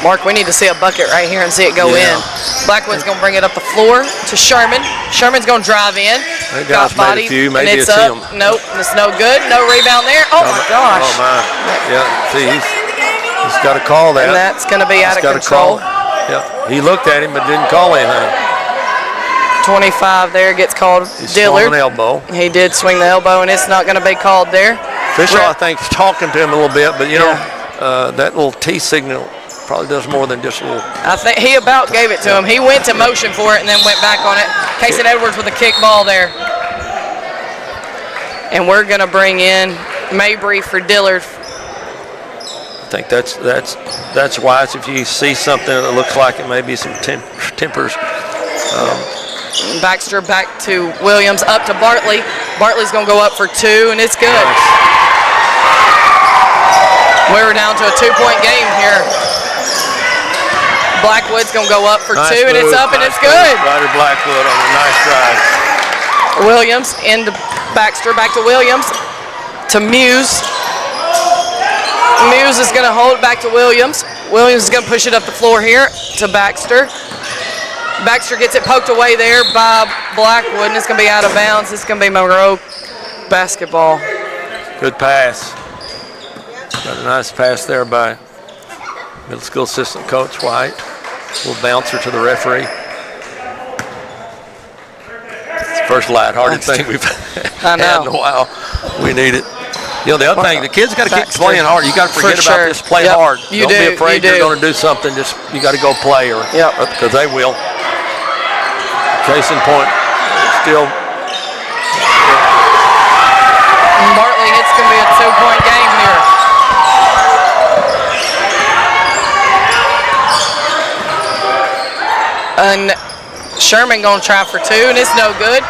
Mark, we need to see a bucket right here and see it go in. Blackwood's going to bring it up the floor to Sherman. Sherman's going to drive in. That guy's made a few. Maybe and it's it's up. him. Nope, it's no good. No rebound there. Oh, my gosh. Oh, my. Yeah, see, he's got to call that. And that's going to be out of control. Yeah, he looked at him but didn't call anything. 25 there gets called Dillard. An elbow. He did swing the elbow, and it's not going to be called there. Official, I think, is talking to him a little bit, but, you know, that little T signal probably does more than just a little. I think he about gave it to him. He went to motion for it and then went back on it. Kaysen Edwards with a kick ball there. And we're going to bring in Mabry for Dillard. I think that's wise if you see something that looks like it may be some tempers. Baxter back to Williams, up to Bartley. Bartley's going to go up for two, and it's good. We're down to a 2-point game here. Blackwood's going to go up for two, and it's up, and it's good. Ryder Blackwood on a nice drive. Williams into Baxter, back to Williams, to Muse. Muse is going to hold it back to Williams. Williams is going to push it up the floor here to Baxter. Baxter gets it poked away there by Blackwood, and it's going to be out of bounds. It's going to be Monroe basketball. Good pass. Got a nice pass there by middle school assistant coach White. Little bouncer to the referee. It's the first lighthearted thing we've had in a while. We need it. You know, the other thing, the kids got to keep playing hard. You got to forget about this. Play hard. Don't be afraid you're going to do something. Just you got to go play, or because they will. Case in point, still. Bartley, it's going to be a 2-point game here. And Sherman going to try for two, and it's no good.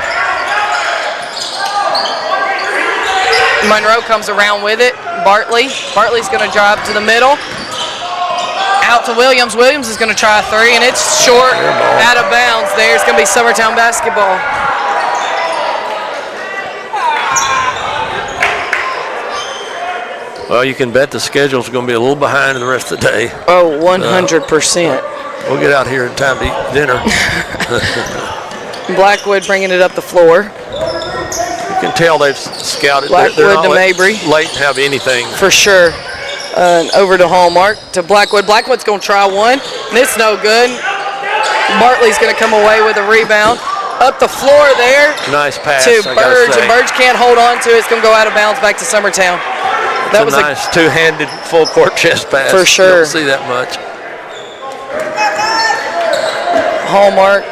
Monroe comes around with it. Bartley's going to drive to the middle. Out to Williams. Williams is going to try a three, and it's short, out of bounds. There's going to be Summertown basketball. Well, you can bet the schedule's going to be a little behind the rest of the day. Oh, 100%. We'll get out here in time to eat dinner. Blackwood bringing it up the floor. You can tell they've scouted. Blackwood They're not to Mabry. Late to have anything. For sure. Over to Hallmark, to Blackwood. Blackwood's going to try one, and it's no good. Bartley's going to come away with a rebound. Up the floor there. Nice pass, to I gotta Burge, say. and Burge can't hold on to it. It's going to go out of bounds back to Summertown. That was a nice two-handed full court chest pass. For sure. You don't see that much. Hallmark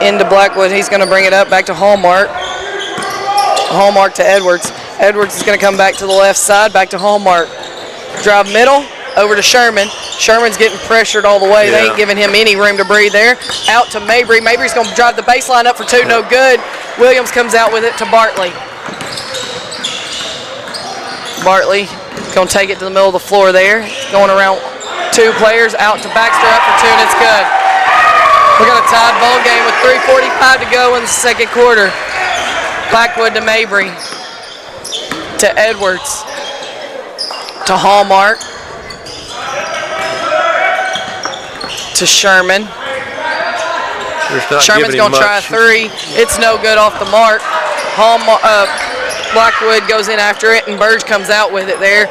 into Blackwood. He's going to bring it up back to Hallmark. Hallmark to Edwards. Edwards is going to come back to the left side, back to Hallmark. Drive middle, over to Sherman. Sherman's getting pressured all the way. They ain't giving him any room to breathe there. Out to Mabry. Mabry's going to drive the baseline up for two, no good. Williams comes out with it to Bartley. Bartley going to take it to the middle of the floor there. Going around two players, out to Baxter, up for two, and it's good. We got a tied ball game with 3:45 to go in the second quarter. Blackwood to Mabry. To Edwards. To Hallmark. To Sherman. Sherman's going to try a three. It's no good off the mark. Blackwood goes in after it, and Burge comes out with it there.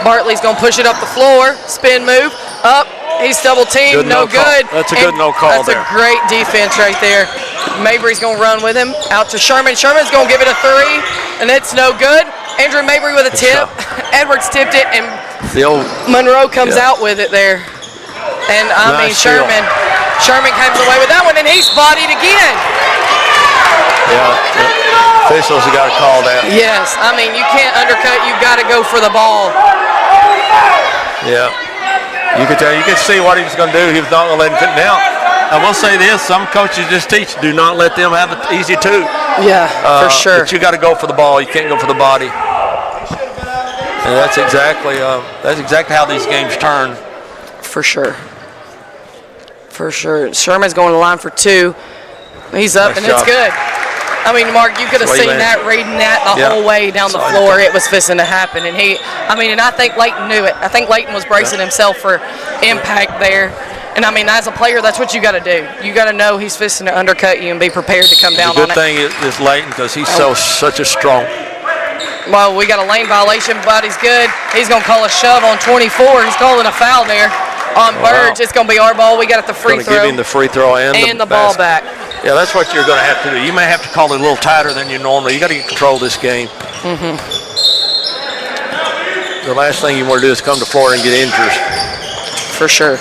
Bartley's going to push it up the floor. Spin move. Up. He's double teamed. No good. That's a good no call there. That's a great defense right there. Mabry's going to run with him. Out to Sherman. Sherman's going to give it a three, and it's no good. Andrew Mabry with a tip. Edwards tipped it, and Monroe comes out with it there. And Sherman comes away with that one, and he's bodied again. Yeah, officials have got to call that. Yes, you can't undercut. You've got to go for the ball. Yeah, you could tell. You could see what he was going to do. He was not going to let him fit. Now, I will say this: some coaches just teach, do not let them have an easy two. Yeah, for sure. But you got to go for the ball. You can't go for the body. And that's exactly how these games turn. For sure. For sure. Sherman's going to the line for two. He's up, and it's good. Mark, you could have seen that, reading that the whole way down the floor. It was fisting to happen, and and I think Layton knew it. I think Layton was bracing himself for impact there. And as a player, that's what you got to do. You got to know he's fisting to undercut you and be prepared to come down on it. The good thing is Layton, because he's such a strong. Well, we got a lane violation, but he's good. He's going to call a shove on 24. He's calling a foul there on Burge. It's going to be our ball. We got the free throw. Give him the free throw and the ball back. Yeah, that's what you're going to have to do. You may have to call it a little tighter than you normally. You got to get control of this game. Mm-hmm. The last thing you want to do is come to floor and get injured. For sure.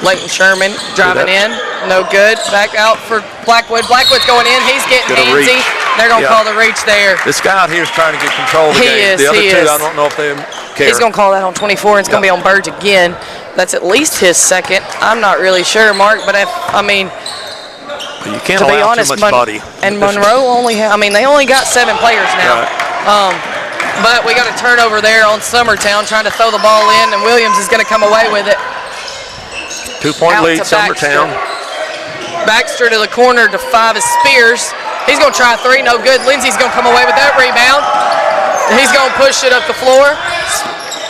Layton Sherman driving in. No good. Back out for Blackwood. Blackwood's going in. He's getting handsy. They're going to call the reach there. This guy out here is trying to get control of the game. The other two, I don't know if they care. He's going to call that on 24. It's going to be on Burge again. That's at least his second. I'm not really sure, Mark, but you can't allow too much body. And Monroe only they only got 7 players now. Right. But we got a turnover there on Summertown trying to throw the ball in, and Williams is going to come away with it. 2-point lead, Summertown. Baxter to the corner to 5 is Spears. He's going to try a three, no good. Lindsey's going to come away with that rebound. He's going to push it up the floor.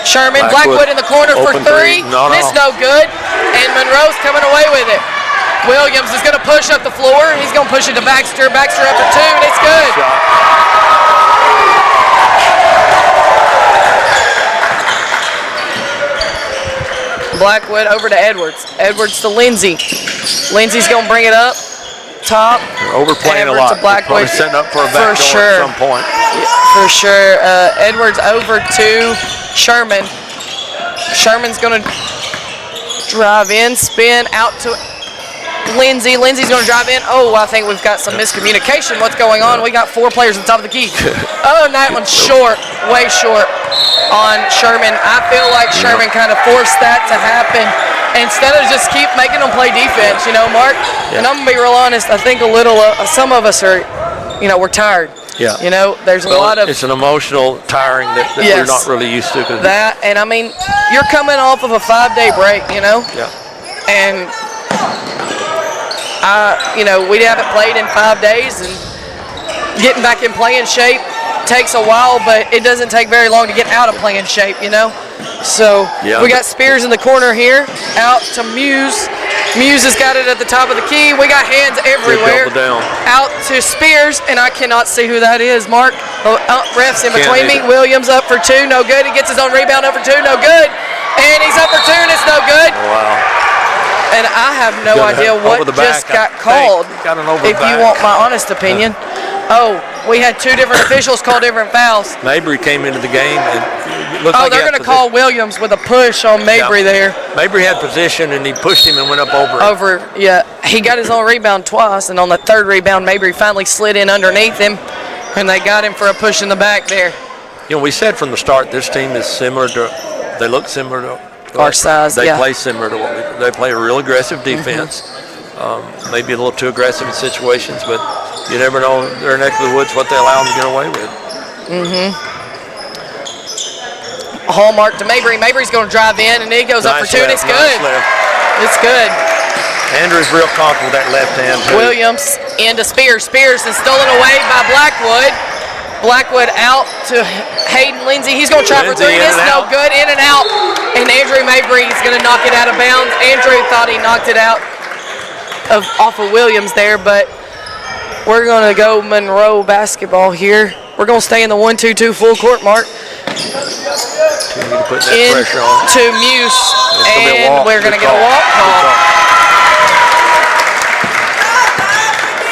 Sherman, Blackwood in the corner for three. This no good. And Monroe's coming away with it. Williams is going to push up the floor. He's going to push it to Baxter. Baxter up for two, and it's good. Blackwood over to Edwards. Edwards to Lindsey. Lindsey's going to bring it up. Top. They're overplaying a lot. To Blackwood. Probably setting up for a back door at some point. For sure. Edwards over to Sherman. Sherman's going to drive in, spin out to Lindsey. Lindsey's going to drive in. Oh, I think we've got some miscommunication. What's going on? We got 4 players at the top of the key. Oh, and that one's short, way short on Sherman. I feel like Sherman kind of forced that to happen instead of just keep making them play defense, Mark. And I'm going to be real honest. I think some of us are, we're tired. Yeah. There's a lot of. It's an emotional tiring that we're not really used to. That, and you're coming off of a 5-day break, Yeah. And we haven't played in 5 days, and getting back in playing shape. takes a while, but it doesn't take very long to get out of playing shape, you know? So we got Spears in the corner here, out to Muse. Muse has got it at the top of the key. We got hands everywhere. Out to Spears, and I cannot see who that is, Mark. Ref's in between me. Williams up for 2, no good. He gets his own rebound up for 2, no good. And he's up for 2, and it's no good. Wow. And I have no idea what just got called, if you want my honest opinion. Oh, we had 2 different officials call different fouls. Mabry came into the game and looked like they're going to call Williams with a push on Mabry there. Mabry had position and he pushed him and went up over him. Yeah. He got his own rebound twice, and on the 3rd rebound, Mabry finally slid in underneath him, and they got him for a push in the back there. You know, we said from the start this team is similar to, they look similar to our size. They play similar to what we, they play a real aggressive defense. Maybe a little too aggressive in situations, but you never know their neck of the woods what they allow them to get away with. Hallmark to Mabry. Mabry's going to drive in, and he goes up for 2, and it's good. It's good. Andrew's real confident with that left hand, too. Williams into Spears. Spears is stolen away by Blackwood. Blackwood out to Hayden Lindsay. He's going to try for 3. This no good. In and out. And Andrew Mabry is going to knock it out of bounds. Andrew thought he knocked it out off of Williams there, but we're going to go Monroe basketball here. We're going to stay in the 1-2-2 full court, Mark. To Muse, and we're going to get a walk call.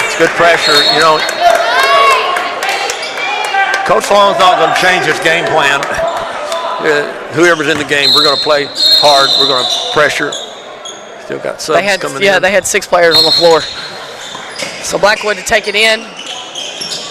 It's good pressure. You know, Coach Long's not going to change his game plan. Whoever's in the game, we're going to play hard. We're going to pressure. Still got subs coming in. Yeah, they had 6 players on the floor. So Blackwood to take it in.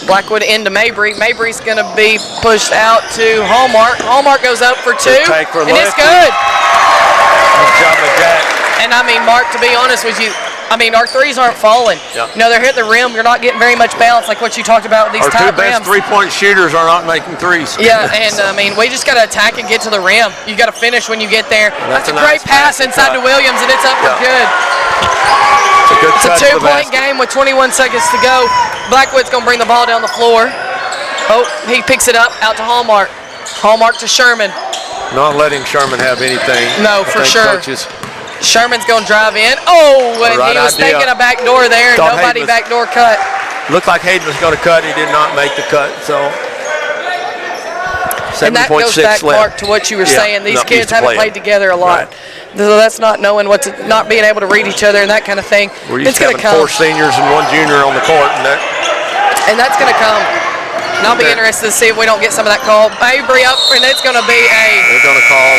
Blackwood into Mabry. Mabry's going to be pushed out to Hallmark. Hallmark goes up for 2, and it's good. Nice job by Jack. And I mean, Mark, to be honest with you, I mean, our 3s aren't falling. Yep. You know, they're hitting the rim. You're not getting very much balance like what you talked about with these Our 2 tight best rims. 3-point shooters are not making 3s. Yeah, and I mean, we just got to attack and get to the rim. You got to finish when you get there. That's a great pass inside to Williams, and it's up for good. It's a 2-point game with 21 seconds to go. Blackwood's going to bring the ball down the floor. Oh, he picks it up out to Hallmark. Hallmark to Sherman. Not letting Sherman have anything. No, for sure. Sherman's going to drive in. Oh, and he was taking a back door there. Nobody backdoor cut. Looked like Hayden was going to cut. He did not make the cut. So 7.6 and that goes back, Mark, to what you were saying. These kids haven't played together a lot. Right. So that's not knowing what to, not being able to read each other and that kind of thing. We're used to having 4 seniors and 1 junior on the court, and that's going to come. And I'll be interested to see if we don't get some of that call. Mabry up, and it's going to be a. They're going to call.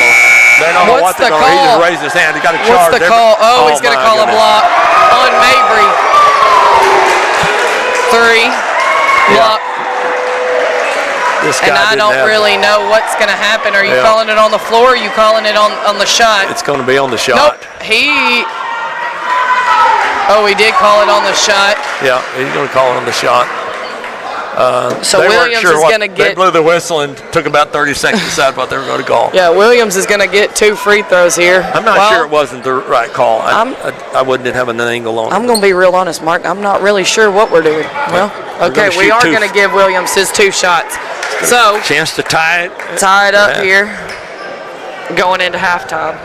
They don't know what they're going to. He just raised his hand. He got a charge. What's the call? Oh, he's going to call a block on Mabry. 3 block. And I don't really know what's going to happen. Are you calling it on the floor, or are you calling it on the shot? It's going to be on the shot. Nope. He did call it on the shot. Yeah, he's going to call it on the shot. So Williams is going to get. They blew the whistle and took about 30 seconds to decide what they were going to call. Yeah, Williams is going to get 2 free throws here. I'm not sure it wasn't the right call. I wouldn't have an angle on it. I'm going to be real honest, Mark. I'm not really sure what we're doing. Well, okay, we are going to give Williams his 2 shots. So chance to tie it. Tie it up here. Going into halftime.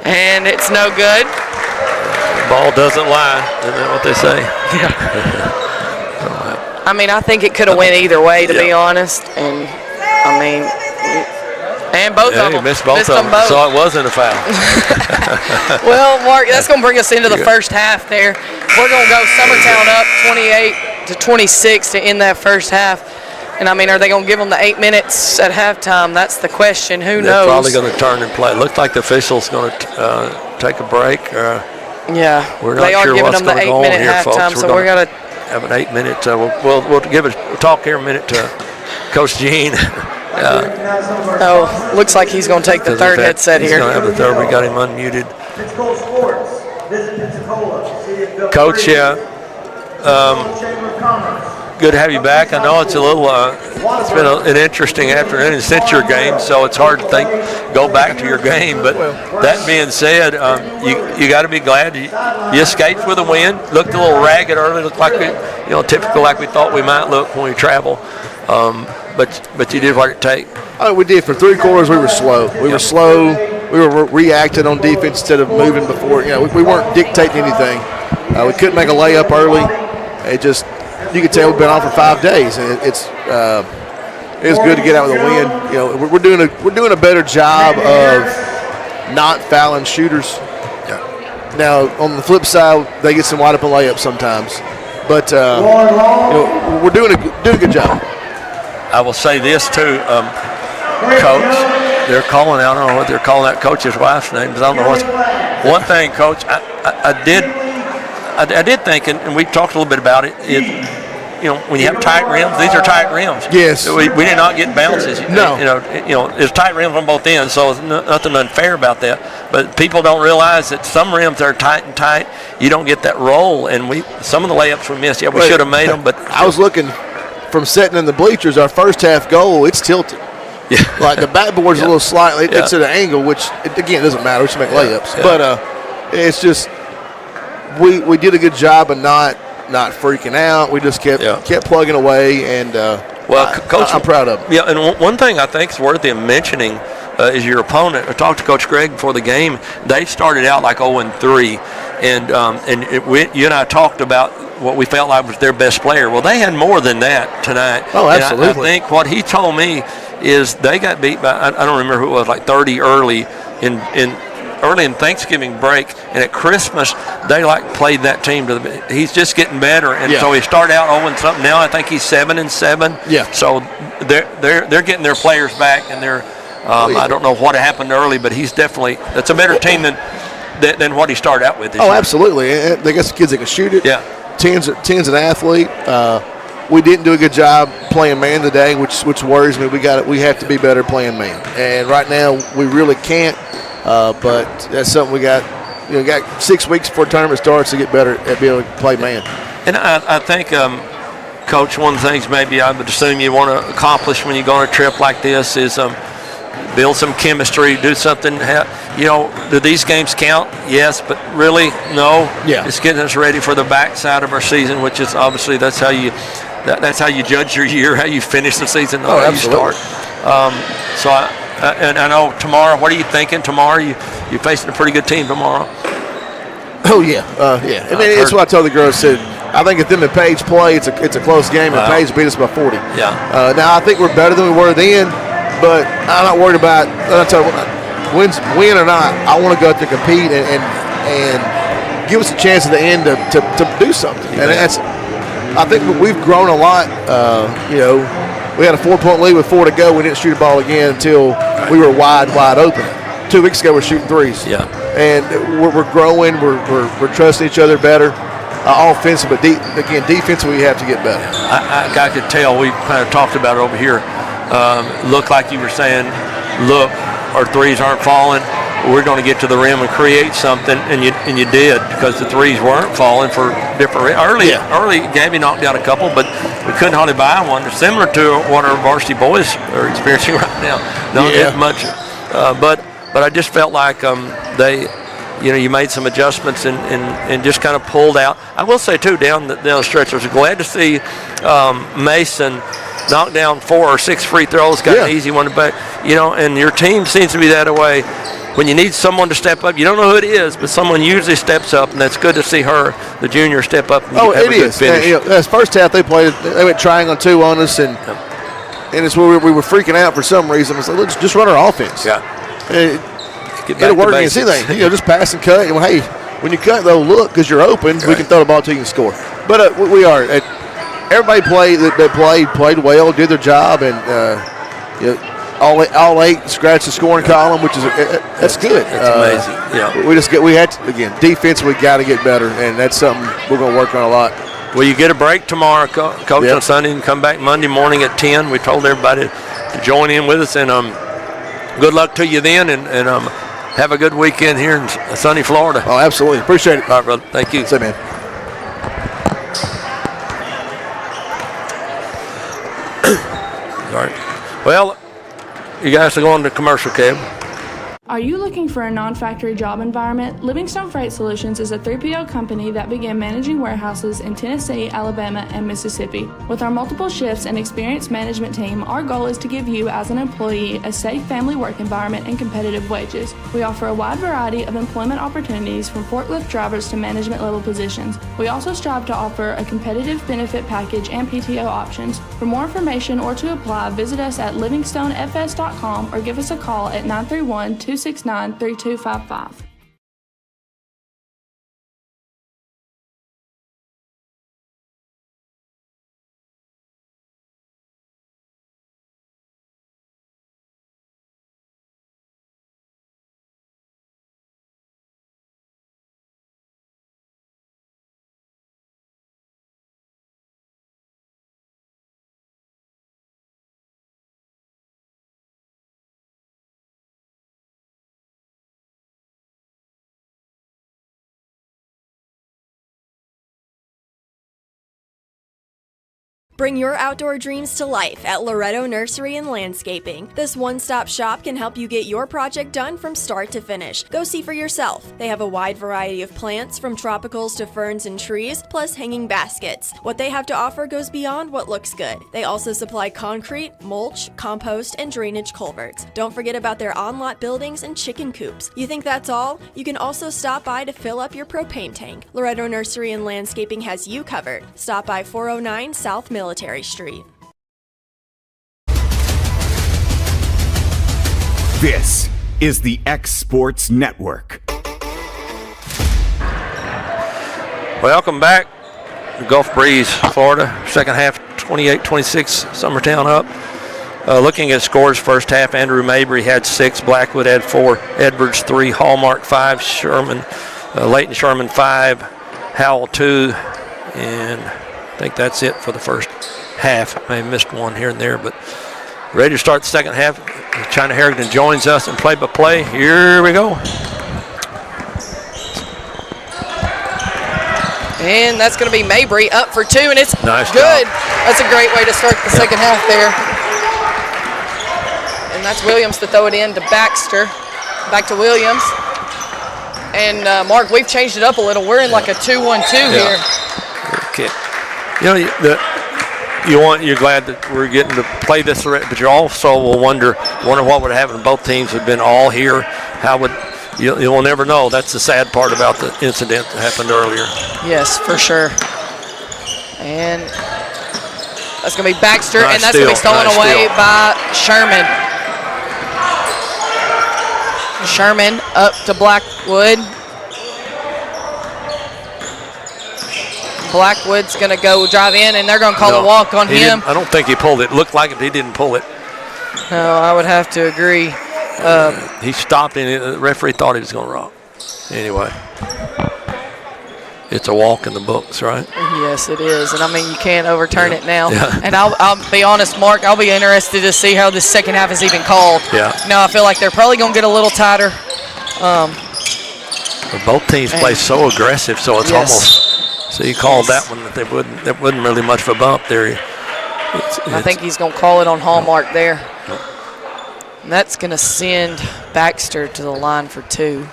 And it's no good. Ball doesn't lie. Isn't that what they say? Yeah. I mean, I think it could have went either way, to be honest. And I mean, and both of them missed both of them. So it wasn't a foul. Well, Mark, that's going to bring us into the first half. There, we're going to go Summertown up 28-26 to end that first half. And I mean, are they going to give them the 8 minutes at halftime? That's the question. Who knows? They're probably going to turn and play. It looked like the official's going to take a break. Yeah, we're not sure what's going to go on here, folks. So we're going to have an 8-minute. We'll give a talk here in a minute to Coach Gene. Looks like he's going to take the third headset here. He's going to have the third. We got him unmuted. Coach, good to have you back. I know it's a little, it's been an interesting afternoon since your game, so it's hard to go back to your game. But that being said, you got to be glad you escaped with a win. Looked a little ragged early, looked like typical like we thought we might look when we travel. But you did what it takes. Oh, we did. For 3 quarters, we were slow. We were slow. We were reacting on defense instead of moving before. We weren't dictating anything. We couldn't make a layup early. It just, you could tell we've been on for 5 days. And it's good to get out with a win. We're doing a better job of not fouling shooters. Yeah. Now on the flip side, they get some wide open layups sometimes. But we're doing a good job. I will say this too, Coach. They're calling out. I don't know what they're calling that coach's wife's name, but I don't know what's. One thing, Coach, I did think, and we talked a little bit about it. When you have tight rims, these are tight rims. Yes. We did not get bounces. No. There's tight rims on both ends, so there's nothing unfair about that. But people don't realize that some rims are tight and tight. You don't get that roll, and some of the layups we missed. Yeah, we should have made them, but I was looking from sitting in the bleachers. Our first half goal, it's tilted. Yeah. Like the backboard's a little slightly. It's at an angle, which again doesn't matter. We should make layups, but it's just we did a good job of not freaking out. We just kept plugging away, and Coach, I'm proud of it. Yeah, and one thing I think is worthy of mentioning is your opponent. I talked to Coach Greg before the game. They started out like 0-3, and you and I talked about what we felt like was their best player. Well, they had more than that tonight. Oh, absolutely. And I think what he told me is they got beat by, I don't remember who it was, like 30 early in Thanksgiving break, and at Christmas they played that team to he's just getting better, and so he started out 0-something. Now I think he's 7-7. Yeah. So they're getting their players back, and they're I don't know what happened early, but that's a better team than what he started out with. Absolutely. They got some kids that can shoot it. Yeah. Ten's an athlete. We didn't do a good job playing man today, which worries me. We have to be better playing man, and right now we really can't. But that's something we got. Got 6 weeks before tournament starts to get better at being able to play man. And I think, Coach, one of the things maybe I would assume you want to accomplish when you go on a trip like this is build some chemistry, do something. Do these games count? Yes, but really, no. Yeah. It's getting us ready for the backside of our season, which is obviously that's how you judge your year, how you finish the season, how you start. And I know tomorrow. What are you thinking tomorrow? You're facing a pretty good team tomorrow. Oh yeah. And that's what I told the girls. Said I think if them and Page play, it's a close game, and Page beat us by 40. Yeah. Now I think we're better than we were then, but I'm not worried about. I tell you, win or not, I want to go out there and compete and give us a chance at the end to do something. And I think we've grown a lot. We had a 4-point lead with 4 to go. We didn't shoot a ball again until we were wide open. 2 weeks ago, we're shooting threes. Yeah. And we're growing. We're trusting each other better. Offensive, but defensively, we have to get better. I could tell. We kind of talked about it over here. Looked like you were saying, look, our threes aren't falling. We're going to get to the rim and create something, and you did, because the threes weren't falling for different early. Gabby knocked down a couple, but we couldn't hardly buy one. They're similar to what our varsity boys are experiencing right now. Don't get much, but I just felt like you made some adjustments and just kind of pulled out. I will say too, down the stretch, I was glad to see Mason knock down 4 or 6 free throws, got an easy one back. And your team seems to be that way. When you need someone to step up, you don't know who it is, but someone usually steps up, and that's good to see her, the junior, step up and have a good finish. This first half they went triangle 2 on us, and it's where we were freaking out for some reason. It's like, let's just run our offense. Yeah. It'll work against anything. Just pass and cut. And hey, when you cut though, look, because you're open, we can throw the ball to you and score. But we are. Everybody played well, did their job, and all 8 scratched the scoring column, which is that's good. That's amazing. Yeah. We had to, again, defense. We got to get better, and that's something we're going to work on a lot. Well, you get a break tomorrow, Coach, on Sunday, and come back Monday morning at 10. We told everybody to join in with us, and good luck to you then, and have a good weekend here in sunny Florida. Oh, absolutely. Appreciate it. All right, brother. Thank you. See you, man. Sorry. Well, you guys are going to commercial, Kev. Are you looking for a non-factory job environment? Livingstone Freight Solutions is a 3PL company that began managing warehouses in Tennessee, Alabama, and Mississippi. With our multiple shifts and experienced management team, our goal is to give you, as an employee, a safe family work environment and competitive wages. We offer a wide variety of employment opportunities from forklift drivers to management level positions. We also strive to offer a competitive benefit package and PTO options. For more information or to apply, visit us at livingstonefs.com or give us a call at 931-269-3255. Bring your outdoor dreams to life at Loretto Nursery and Landscaping. This one-stop shop can help you get your project done from start to finish. Go see for yourself. They have a wide variety of plants, from tropicals to ferns and trees, plus hanging baskets. What they have to offer goes beyond what looks good. They also supply concrete, mulch, compost, and drainage culverts. Don't forget about their on-lot buildings and chicken coops. You think that's all? You can also stop by to fill up your propane tank. Loretto Nursery and Landscaping has you covered. Stop by 409 South Military Street. This is the X Sports Network. Welcome back to Gulf Breeze, Florida. Second half, 28-26, Summertown up. Looking at scores, first half, Andrew Mabry had 6, Blackwood had 4, Edwards 3, Hallmark 5, Leighton Sherman 5, Howell 2, and I think that's it for the first half. I may have missed one here and there, but ready to start the second half. China Harrington joins us in play-by-play. Here we go. And that's going to be Mabry up for 2, and it's nice good. Job. That's a great way to start the second half there. And that's Williams to throw it in to Baxter. Back to Williams. And Mark, we've changed it up a little. We're in like a 2-1-2 here. Okay. You know, you're glad that we're getting to play this, but you also will wonder what would happen if both teams had been all here. You'll never know. That's the sad part about the incident that happened earlier. Yes, for sure. And that's going to be Baxter, nice and that's going to be stolen away by Sherman. Sherman up to Blackwood. Blackwood's going to go drive in, and they're going to call a walk on him. I don't think he pulled it. It looked like he didn't pull it. No, I would have to agree. He stopped, and the referee thought he was going to rock. Anyway, it's a walk in the books, right? Yes, it is. And, I mean, you can't overturn it now. Yeah. And I'll be honest, Mark, I'll be interested to see how this second half is even called. Yeah. Now, I feel like they're probably going to get a little tighter. But both teams play so aggressive, so it's almost – so you called that one that there wasn't really much of a bump there. I think he's going to call it on Hallmark there. And that's going to send Baxter to the line for 2.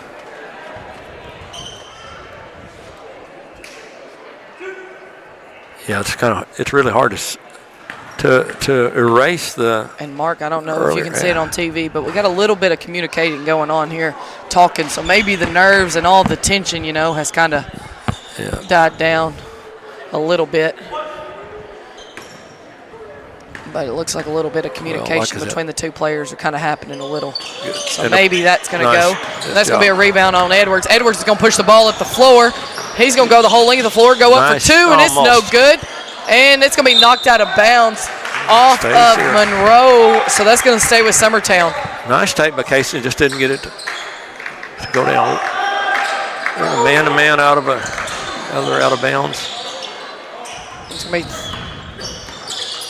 Yeah, it's really hard to erase the. And Mark, I don't know if you can see it on TV, but we got a little bit of communicating going on here, talking. So maybe the nerves and all the tension, has kind of died down a little bit. But it looks like a little bit of communication between the two players are kind of happening a little. Good. So maybe that's going to go. That's going to be a rebound on Edwards. Edwards is going to push the ball at the floor. He's going to go the whole length of the floor, go up for 2, and it's no good. And it's going to be knocked out of bounds off of Monroe. So that's going to stay with Summertown. Nice take by Casey. Just didn't get it to go down. Man-to-man out of bounds. It's going to be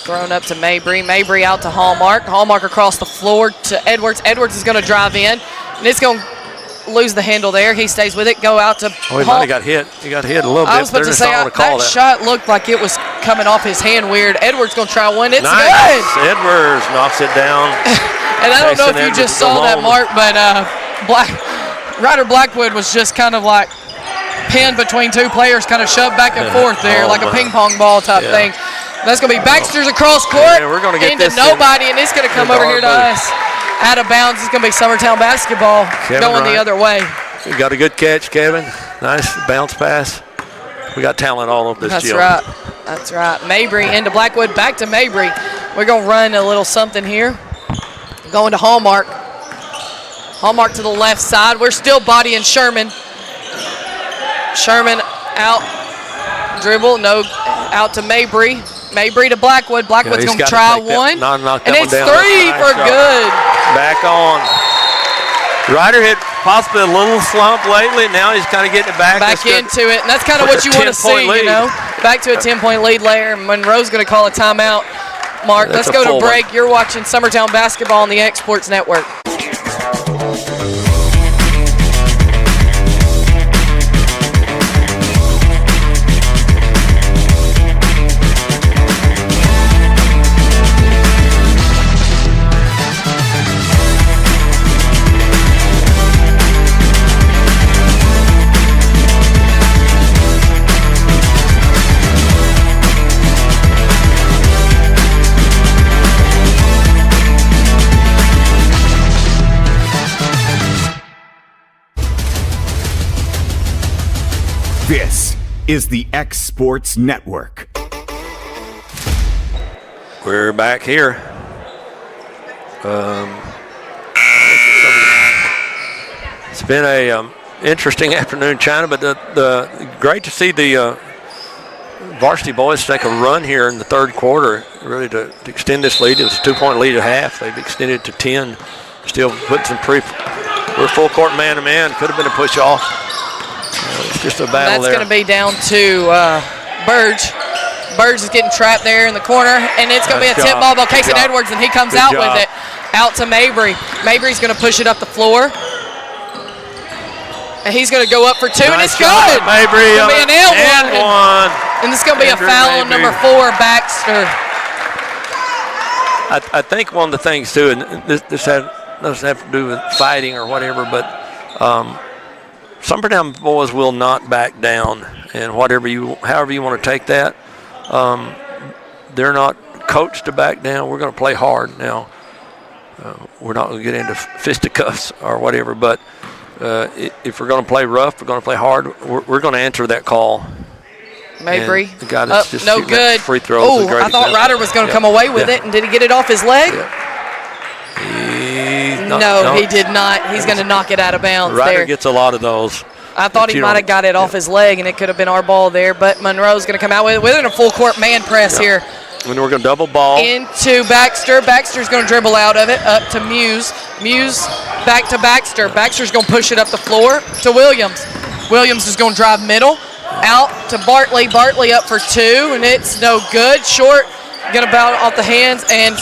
thrown up to Mabry. Mabry out to Hallmark. Hallmark across the floor to Edwards. Edwards is going to drive in, and it's going to lose the handle there. He stays with it. Go out to Oh, he might have got hit. He got hit a little bit. I was about to say, that shot looked like it was coming off his hand weird. Edwards going to try one. It's nice. Good. Edwards knocks it down. And I don't know if you just saw that, Mark, but Ryder Blackwood was just kind of like pinned between two players, kind of shoved back and forth there, like a ping pong ball type thing. That's going to be Baxter's across court we're gonna get into this nobody, and it's going to come over here to us. Out of bounds. It's going to be Summertown basketball going the other way. You got a good catch, Kevin. Nice bounce pass. We got talent all over this gym. That's right. That's right. Mabry into Blackwood. Back to Mabry. We're going to run a little something here. Going to Hallmark. Hallmark to the left side. We're still bodying Sherman. Sherman out. Dribble. No. Out to Mabry. Mabry to Blackwood. Blackwood's going to try one. And it's three for good. Back on. Ryder hit possibly a little slump lately. Now he's kind of getting it back. Back into it. And that's kind of what you want to see, you know. Back to a 10-point lead later. Monroe's going to call a timeout. Mark, let's go to break. You're watching Summertown basketball on the X Sports Network. This is the X Sports Network. We're back here. It's been a interesting afternoon, China, but the great to see the varsity boys take a run here in the third quarter, really to extend this lead. It was a 2-point lead at half. They've extended it to 10. Still putting some we're full court man-to-man. Could have been a push-off. It's just a battle there. That's going to be down to Burge. Burge is getting trapped there in the corner, and it's going to be a tip ball by Casey Edwards, and he comes out with it. Out to Mabry. Mabry's going to push it up the floor. And he's going to go up for two, and it's good. Mabry, it's going to be an and one. And this is going to be a foul on number 4, Baxter. I think one of the things, too, and this doesn't have to do with fighting or whatever, but Summertown boys will not back down, and however you want to take that, they're not coached to back down. We're going to play hard now. We're not going to get into fisticuffs or whatever, but if we're going to play rough, we're going to play hard. We're going to answer that call. Mabry, the guy that's just no good. Free throws. Oh, I thought Ryder was going to come away with it, and did he get it off his leg? No, he did not. He's going to knock it out of bounds Ryder there. Gets a lot of those. I thought he might have got it off his leg, and it could have been our ball there, but Monroe's going to come out with it in a full court man press here. And we're going to double ball. Into Baxter. Baxter's going to dribble out of it, up to Muse. Muse back to Baxter. Baxter's going to push it up the floor to Williams. Williams is going to drive middle. Out to Bartley. Bartley up for two, and it's no good. Short. Get about off the hands, and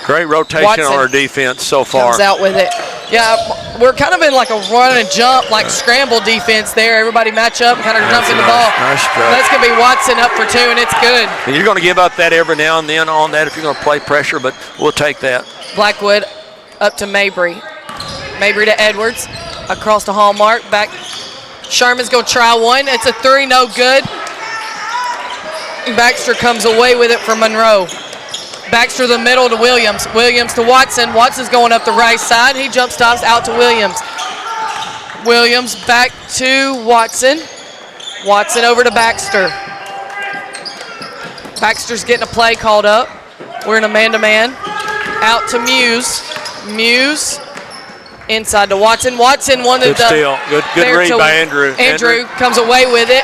great rotation Watson on our defense so far. Comes out with it. Yeah, we're kind of in like a run and jump, like scramble defense there. Everybody match up and kind of jump in the ball. Nice That's going to be Watson up for two, and it's good. And you're going to give up that every now and then on that if you're going to play pressure, but we'll take that. Blackwood up to Mabry. Mabry to Edwards. Across to Hallmark. Back. Sherman's going to try one. It's a three, no good. Baxter comes away with it for Monroe. Baxter the middle to Williams. Williams to Watson. Watson's going up the right side. He jump stops out to Williams. Williams back to Watson. Watson over to Baxter. Baxter's getting a play called up. We're in a man-to-man. Out to Muse. Muse inside to Watson. Watson wanted good steal. Good read by Andrew. Andrew comes away with it.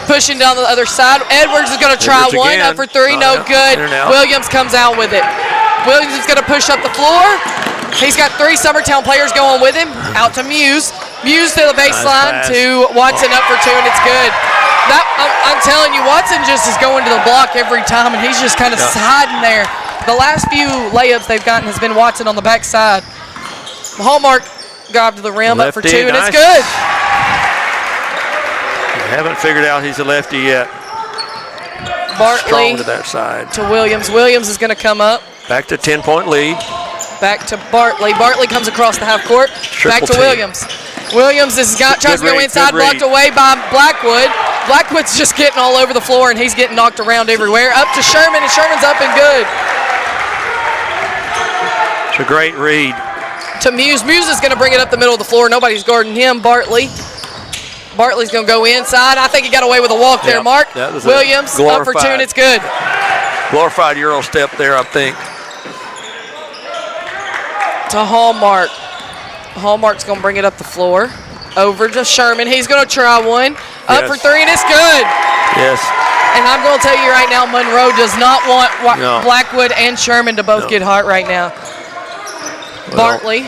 Pushing down the other side. Edwards is going to try one. Up for three. No good. Williams comes out with it. Williams is going to push up the floor. He's got three Summertown players going with him. Out to Muse. Muse to the baseline to Watson up for two, and it's good. I'm telling you, Watson just is going to the block every time, and he's just kind of hiding there. The last few layups they've gotten has been Watson on the backside. Hallmark drive to the rim, up for Lefty, 2, and nice. it's good. Haven't figured out he's a lefty yet. Bartley Strong to that side. to Williams. Williams is going to come up. Back to 10-point lead. Back to Bartley. Bartley comes across the half court. Back to team. Williams. Williams is tries to go inside, blocked away by Blackwood. Blackwood's just getting all over the floor, and he's getting knocked around everywhere. Up to Sherman, and Sherman's up and good. It's a great read. To Muse. Muse is going to bring it up the middle of the floor. Nobody's guarding him. Bartley's going to go inside. I think he got away with a walk there, Mark. Williams up for 2, and it's good. Glorified Euro step there, I think. To Hallmark. Hallmark's going to bring it up the floor. Over to Sherman. He's going to try one. Up for 3, and it's good. Yes. And I'm going to tell you right now, Monroe does not want Blackwood and Sherman to both get hot right now. Bartley.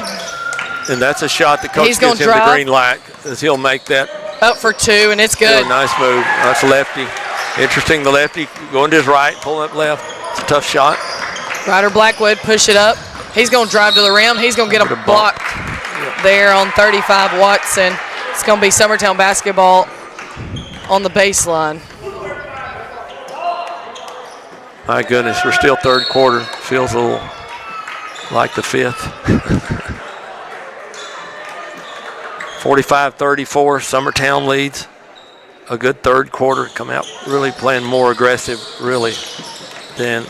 And that's a shot that coach He's gives gonna him the drive. green light, as he'll make that. Up for 2, and it's good. Oh, nice move. That's a lefty. Interesting, the lefty going to his right, pulling up left. It's a tough shot. Ryder Blackwood push it up. He's going to drive to the rim. He's going to get a block there on 35 Watson. It's going to be Summertown basketball on the baseline. My goodness, we're still third quarter. Feels a little like the fifth. 45-34, Summertown leads. A good third quarter. Come out really playing more aggressive, really, than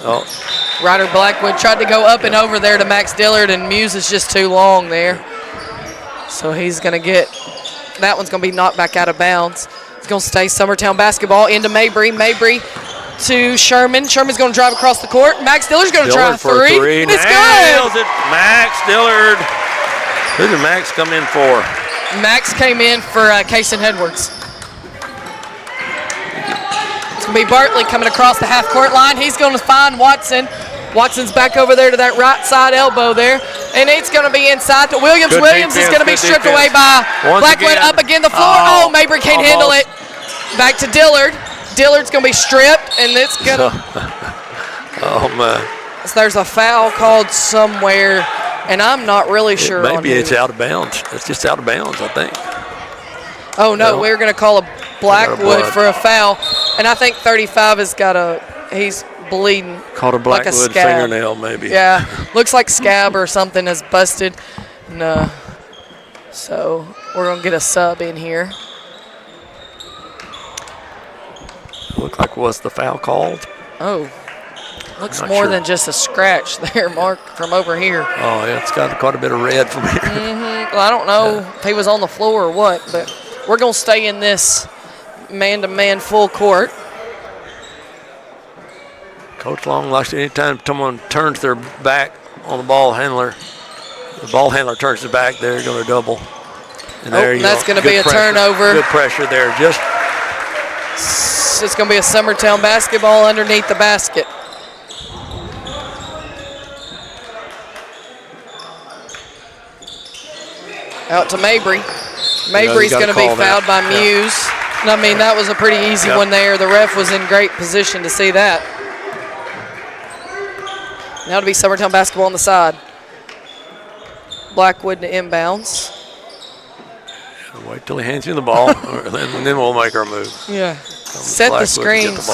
Ryder Blackwood tried to go up and over there to Max Dillard, and Muse is just too long there. So he's going to get, that one's going to be knocked back out of bounds. It's going to stay Summertown basketball into Mabry. Mabry to Sherman. Sherman's going to drive across the court. Max Dillard's going to try a 3. And it's Nails good. it. Max Dillard. Who did Max come in for? Max came in for Kaysen Edwards. It's going to be Bartley coming across the half-court line. He's going to find Watson. Watson's back over there to that right side elbow there. And it's going to be inside to Williams. Good Williams is going to be defense, stripped away by Blackwood. Up again the floor. Oh, Mabry can't handle it. Back to Dillard. Dillard's going to be stripped, and it's going to... Oh, man. So there's a foul called somewhere, and I'm not really sure. Maybe it's out of bounds. It's just out of bounds, I think. Oh, no, we're going to call a Blackwood for a foul. And I think 35 has got he's bleeding. Caught a Blackwood like a scab. fingernail, maybe. Yeah, looks like scab or something is busted. No. So we're going to get a sub in here. Looked like was the foul called? Oh, looks more than just a scratch there, Mark, from over here. Oh, yeah, it's got quite a bit of red from here. Well, I don't know if he was on the floor or what, but we're going to stay in this man-to-man full court. Coach Long likes anytime someone turns their back on the ball handler turns his back, they're going to double. And there you that's go. going to be a turnover. Good pressure there. It's going to be a Summertown basketball underneath the basket. Out to Mabry. Mabry's going to be fouled by Muse. I mean, that was a pretty easy one there. The ref was in great position to see that. Now to be Summertown basketball on the side. Blackwood to inbounds. Wait till he hands you the ball, and then we'll make our move. Yeah. Set the screens.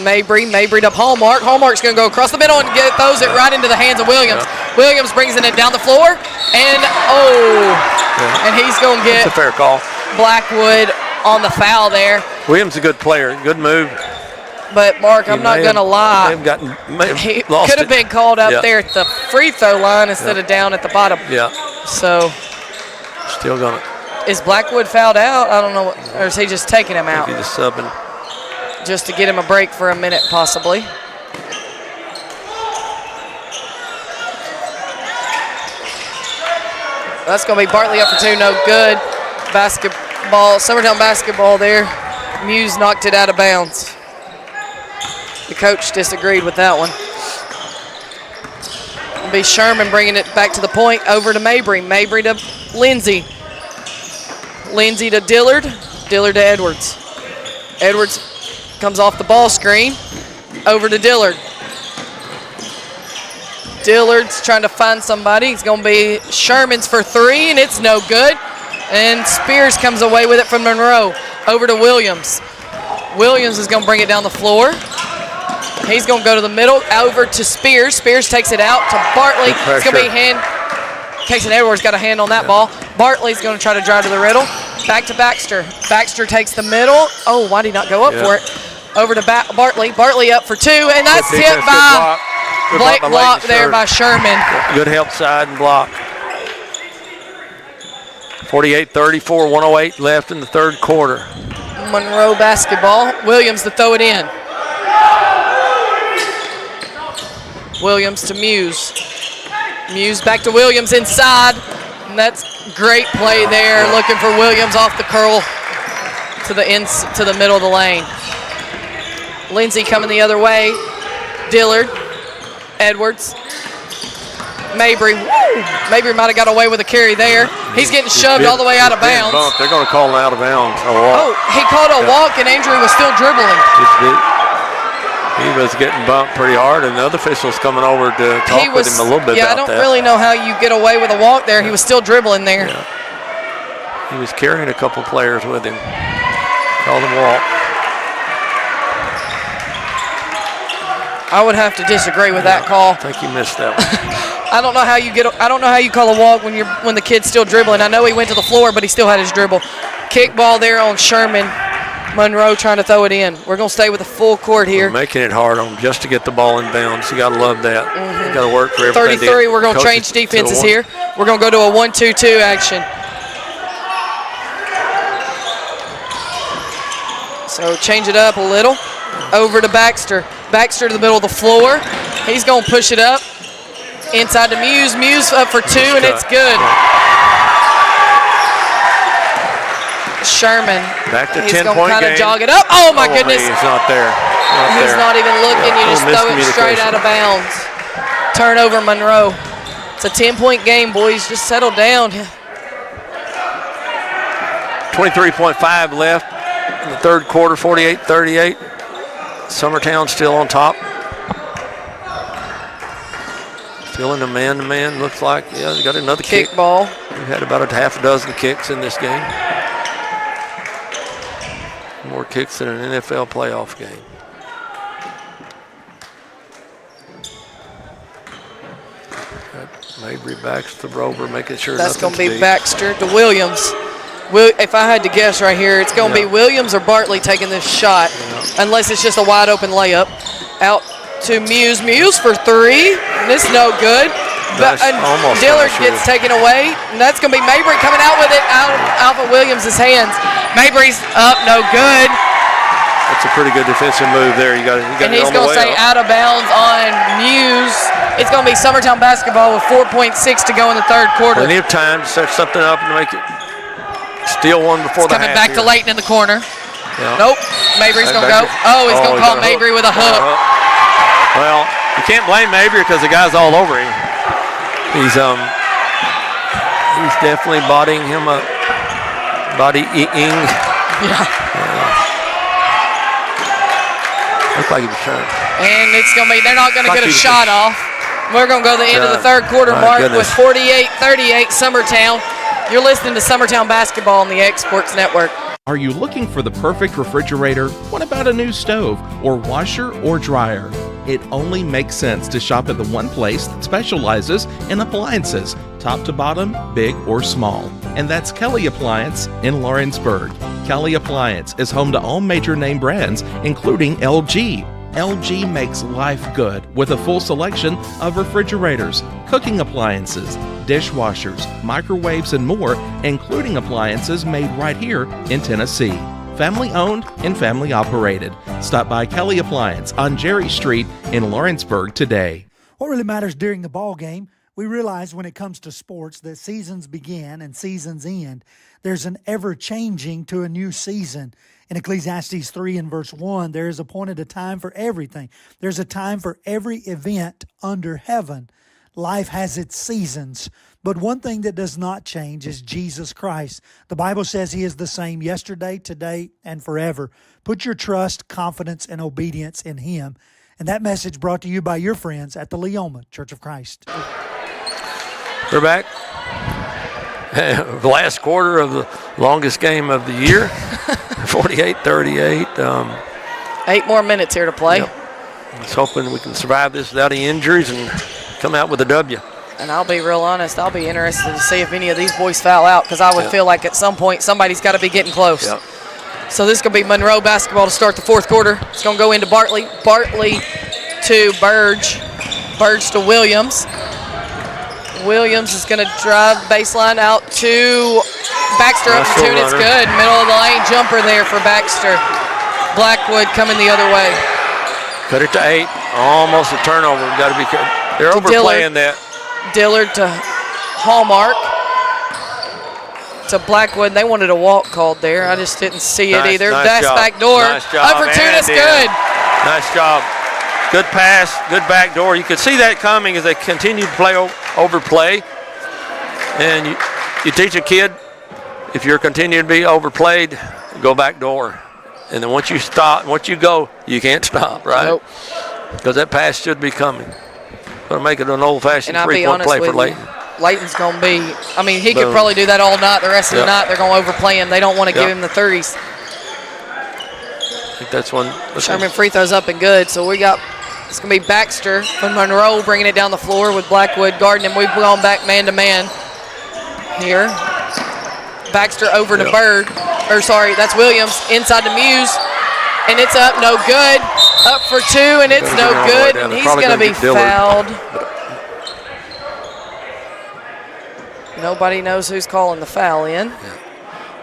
Mabry to Hallmark. Hallmark's going to go across the middle and throws it right into the hands of Williams. Williams brings it down the floor, and and he's going to get That's a fair call. Blackwood on the foul there. Williams is a good player, good move. But Mark, I'm not going to lie. He could have been called up there at the free throw line instead of down at the bottom. Yeah. So. Still going to. Is Blackwood fouled out? I don't know. Or is he just taking him out? Maybe just subbing. Just to get him a break for a minute, possibly. That's going to be Bartley up for 2. No good. Basketball. Summertown basketball there. Muse knocked it out of bounds. The coach disagreed with that one. It'll be Sherman bringing it back to the point. Over to Mabry. Mabry to Lindsay. Lindsay to Dillard. Dillard to Edwards. Edwards comes off the ball screen. Over to Dillard. Dillard's trying to find somebody. It's going to be Sherman's for three, and it's no good. And Spears comes away with it from Monroe. Over to Williams. Williams is going to bring it down the floor. He's going to go to the middle, over to Spears. Spears takes it out to Bartley. It's going to be Casey Edwards got a hand on that ball. Bartley's going to try to drive to the riddle. Back to Baxter. Baxter takes the middle. Oh, why did he not go up for it? Over to Bartley. Bartley up for two, and that's hit by Blake block there by Sherman. Good help side and block. 48-34, 108 left in the third quarter. Monroe basketball. Williams to throw it in. Williams to Muse. Muse back to Williams inside. And that's great play there. Looking for Williams off the curl to the middle of the lane. Lindsay coming the other way. Dillard. Edwards. Mabry. Mabry might have got away with a carry there. He's getting shoved all the way out of bounds. They're going to call him out of bounds. Oh, he called a walk, and Andrew was still dribbling. He was getting bumped pretty hard, and the other official's coming over to talk with him a little bit about that. I don't really know how you get away with a walk there. He was still dribbling there. Yeah. He was carrying a couple players with him. Called him walk. I would have to disagree with that call. I think you missed that one. I don't know how you call a walk when the kid's still dribbling. I know he went to the floor, but he still had his dribble. Kick ball there on Sherman. Monroe trying to throw it in. We're going to stay with a full court here. We're making it hard on him just to get the ball in bounds. You got to love that. You got to work for everything. 33. We're going to change defenses here. We're going to go to a 1-2-2 action. So change it up a little. Over to Baxter. Baxter to the middle of the floor. He's going to push it up. Inside to Muse. Muse up for two, and it's good. Sherman. Back to 10-point game. He's going to kind of jog it up. Oh, my goodness. He's not there. He's not even looking. You just throw it straight out of bounds. Turnover, Monroe. It's a 10-point game, boys. Just settle down. 23.5 left in the third quarter, 48-38. Summertown still on top. Still in the man-to-man, looks like. Yeah, they got another kick. Ball. We've had about a half a dozen kicks in this game. More kicks than an NFL playoff game. Mabry backs to Rover, making sure that's going to be Baxter to Williams. If I had to guess right here, it's going to be Williams or Bartley taking this shot, unless it's just a wide open layup. Out to Muse. Muse for three. And it's no good. Dillard gets taken away. And that's going to be Mabry coming out with it out of Williams' hands. Mabry's up, no good. That's a pretty good defensive move there. You got and he's going to say out of bounds on Muse. It's going to be Summertown basketball with 4.6 to go in the third quarter. Plenty of time to set something up and make it. Steal one before the half. Coming back to Layton in the corner. Yeah. Nope. Mabry's going to go. Oh, he's going to call Mabry with a hook. Well, you can't blame Mabry because the guy's all over him. He's definitely bodying him up. Bodying. Yeah. Looks like he was trying. And it's going to be, they're not going to get a shot off. We're going to go to the end of the third quarter mark with 48-38 Summertown. You're listening to Summertown Basketball on the X Sports Network. Are you looking for the perfect refrigerator? What about a new stove or washer or dryer? It only makes sense to shop at the one place that specializes in appliances, top to bottom, big or small. And that's Kelly Appliance in Lawrenceburg. Kelly Appliance is home to all major name brands, including LG. LG makes life good with a full selection of refrigerators, cooking appliances, dishwashers, microwaves, and more, including appliances made right here in Tennessee. Family owned and family operated. Stop by Kelly Appliance on Jerry Street in Lawrenceburg today. What really matters during the ball game, we realize when it comes to sports that seasons begin and seasons end. There's an ever-changing to a new season. In Ecclesiastes 3 and verse 1, there is appointed a time for everything. There's a time for every event under heaven. Life has its seasons. But one thing that does not change is Jesus Christ. The Bible says He is the same yesterday, today, and forever. Put your trust, confidence, and obedience in Him. And that message brought to you by your friends at the Leoma Church of Christ. We're back. The last quarter of the longest game of the year, 48-38. 8 more minutes here to play. Yep. Just hoping we can survive this without any injuries and come out with a W. And I'll be real honest, I'll be interested to see if any of these boys foul out, because I would feel like at some point somebody's got to be getting close. Yep. So this is going to be Monroe basketball to start the fourth quarter. It's going to go into Bartley. Bartley to Burge. Burge to Williams. Williams is going to drive baseline out to Baxter up the tune. It's good. Middle of the lane jumper there for Baxter. Blackwood coming the other way. Cut it to 8. Almost a turnover. Got to be careful. They're overplaying that. Dillard to Hallmark. To Blackwood. They wanted a walk called there. I just didn't see it either. That's back door. Nice job. Opportunist, good. Nice job. Good pass, good back door. You could see that coming as they continue to play overplay. And you teach a kid, if you're continuing to be overplayed, go back door. And then once you stop, once you go, you can't stop, right? Nope. Because that pass should be coming. Going to make it an old-fashioned And 3-point play for Layton. Layton's going to be, I mean, he could probably do that all night. The rest of the night, they're going to overplay him. They don't want to give him the 30s. I think that's one. Sherman free throws up and good. So we got, it's going to be Baxter from Monroe bringing it down the floor with Blackwood guarding him. We've gone back man-to-man here. Baxter over to Bird. Or sorry, that's Williams inside to Muse. And it's up, no good. Up for 2, and it's no good. And he's going to be fouled. Nobody knows who's calling the foul in.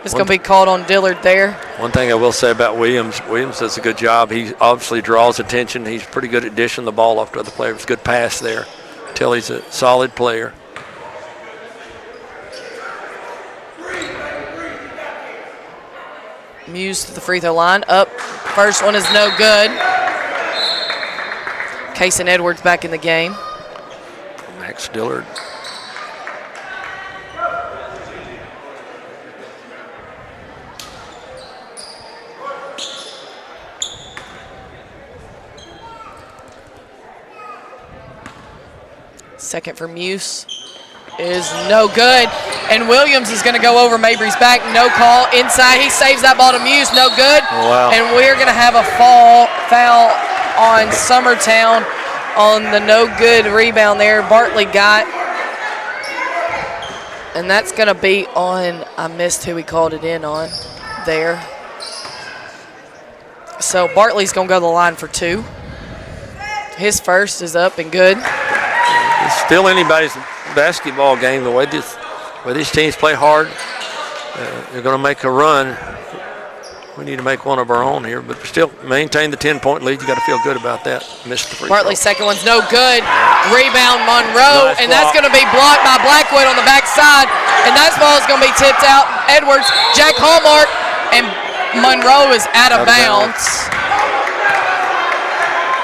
It's going to be called on Dillard there. One thing I will say about Williams does a good job. He obviously draws attention. He's pretty good at dishing the ball off to other players. Good pass there. Till he's a solid player. Muse to the free throw line. Up. First one is no good. Case and Edwards back in the game. Max Dillard. Second for Muse is no good. And Williams is going to go over Mabry's back. No call. Inside. He saves that ball to Muse. No good. Oh, wow. And we're going to have a foul on Summertown on the no good rebound there. Bartley got. And that's going to be on, I missed who he called it in on there. So Bartley's going to go to the line for 2. His first is up and good. It's still anybody's basketball game. The way these teams play hard, they're going to make a run. We need to make one of our own here, but still maintain the 10-point lead. You got to feel good about that. Missed the free throw. Bartley's second one's no good. Rebound Monroe, Nice and that's going to be blocked by Blackwood on the backside, and that ball is going to be tipped out. Edwards, Jack Hallmark, and Monroe is out of bounds.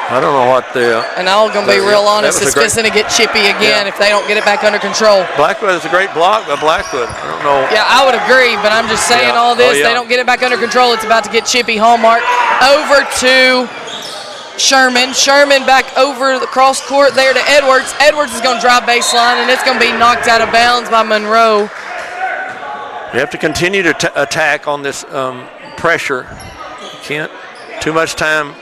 I don't know what the. And I'm going to be real honest, it's fixing to get chippy again if they don't get it back under control. Blackwood is a great block by Blackwood. I don't know. Yeah, I would agree, but I'm just saying all this. They don't get it back under control. It's about to get chippy. Hallmark over to Sherman. Sherman back over the cross court there to Edwards. Edwards is going to drive baseline, and it's going to be knocked out of bounds by Monroe. You have to continue to attack on this pressure. You can't too much time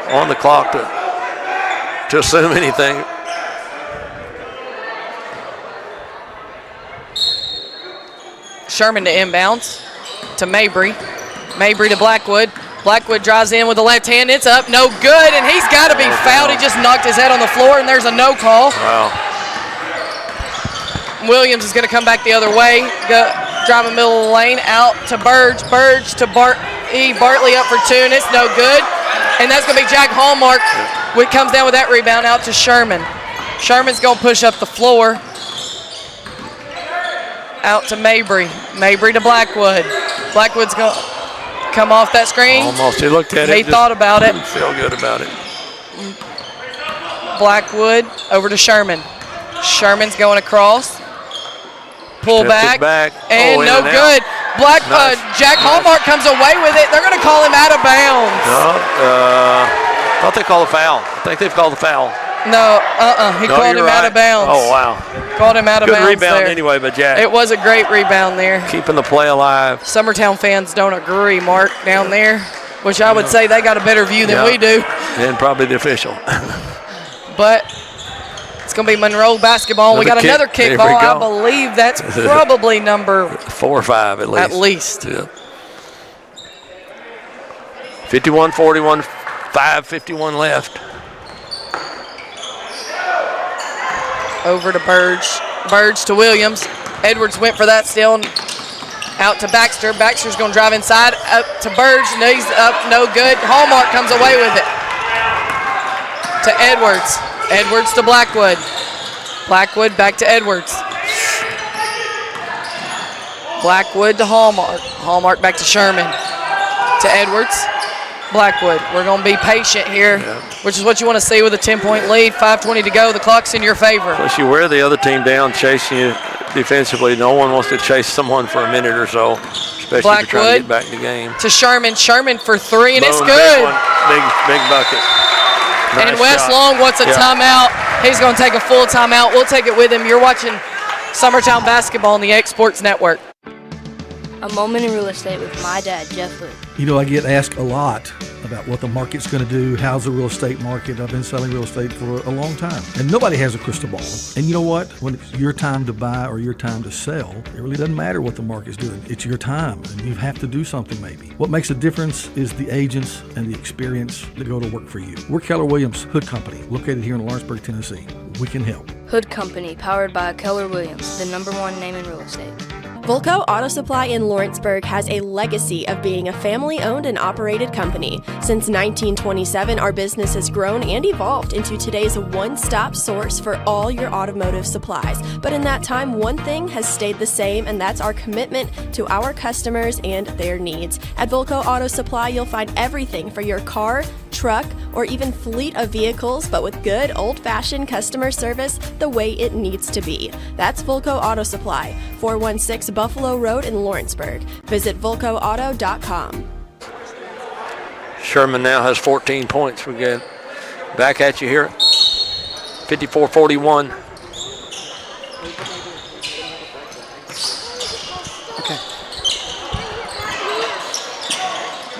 on the clock to assume anything. Sherman to inbounds to Mabry. Mabry to Blackwood. Blackwood drives in with the left hand. It's up, no good, and he's got to be fouled. He just knocked his head on the floor, and there's a no call. Wow. Williams is going to come back the other way. Drive in the middle of the lane, out to Burge. Burge to Bartley up for 2, and it's no good. And that's going to be Jack Hallmark, which comes down with that rebound out to Sherman. Sherman's going to push up the floor. Out to Mabry. Mabry to Blackwood. Blackwood's going to come off that screen. Almost. He looked at it. He thought about it. Didn't feel good about it. Blackwood over to Sherman. Sherman's going across. Pull back. And no good. Jack Hallmark comes away with it. They're going to call him out of bounds. thought they called a foul. I think they've called a foul. No, he called him out of bounds. Oh, wow. Called him out of bounds. Good rebound there. anyway, but Jack. It was a great rebound there. Keeping the play alive. Summertown fans don't agree, Mark, down there, which I would say they got a better view than we do. And probably the official. But it's going to be Monroe basketball. We got another kickball. I believe that's probably number 4 or 5 at least. At least. Yeah. 51-41, 5:51 left. Over to Burge. Burge to Williams. Edwards went for that still. Out to Baxter. Baxter's going to drive inside. Up to Burge. He's up. No good. Hallmark comes away with it. To Edwards. Edwards to Blackwood. Blackwood back to Edwards. Blackwood to Hallmark. Hallmark back to Sherman. To Edwards. Blackwood. We're going to be patient here, which is what you want to see with a 10-point lead. 5:20 to go. The clock's in your favor. Plus you wear the other team down, chasing you defensively. No one wants to chase someone for a minute or so, especially if you're trying to get back in the game. To Sherman. Sherman for 3, and Boom, it's good. Big bucket. Nice and Wes shot. Long wants a timeout. He's going to take a full timeout. We'll take it with him. You're watching Summertown basketball on the X Sports Network. A moment in real estate with my dad, Jeff Hood. You know, I get asked a lot about what the market's going to do. How's the real estate market? I've been selling real estate for a long time. And nobody has a crystal ball. And you know what? When it's your time to buy or your time to sell, it really doesn't matter what the market's doing. It's your time, and you have to do something maybe. What makes a difference is the agents and the experience that go to work for you. We're Keller Williams Hood Company, located here in Lawrenceburg, Tennessee. We can help. Hood Company, powered by Keller Williams, the #1 name in real estate. Volco Auto Supply in Lawrenceburg has a legacy of being a family-owned and operated company. Since 1927, our business has grown and evolved into today's one-stop source for all your automotive supplies. But in that time, one thing has stayed the same, and that's our commitment to our customers and their needs. At Volco Auto Supply, you'll find everything for your car, truck, or even fleet of vehicles, but with good old-fashioned customer service the way it needs to be. That's Volco Auto Supply, 416 Buffalo Road in Lawrenceburg. Visit VolcoAuto.com. Sherman now has 14 points. We get back at you here. 54-41. Okay.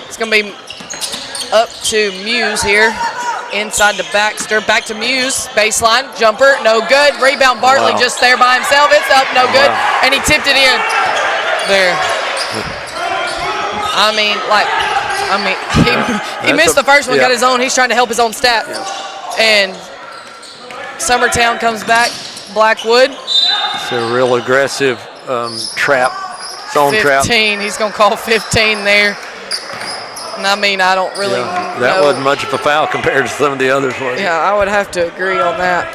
It's going to be up to Muse here. Inside to Baxter, back to Muse, baseline, jumper, no good. Rebound, Bartley just there by himself. It's up, no good. And he tipped it in. There. He missed the first one, got his own. He's trying to help his own stat. And Summertown comes back, Blackwood. It's a real aggressive trap, zone 15, trap. He's going to call 15 there. And I don't really know. That wasn't much of a foul compared to some of the others. Yeah, I would have to agree on that.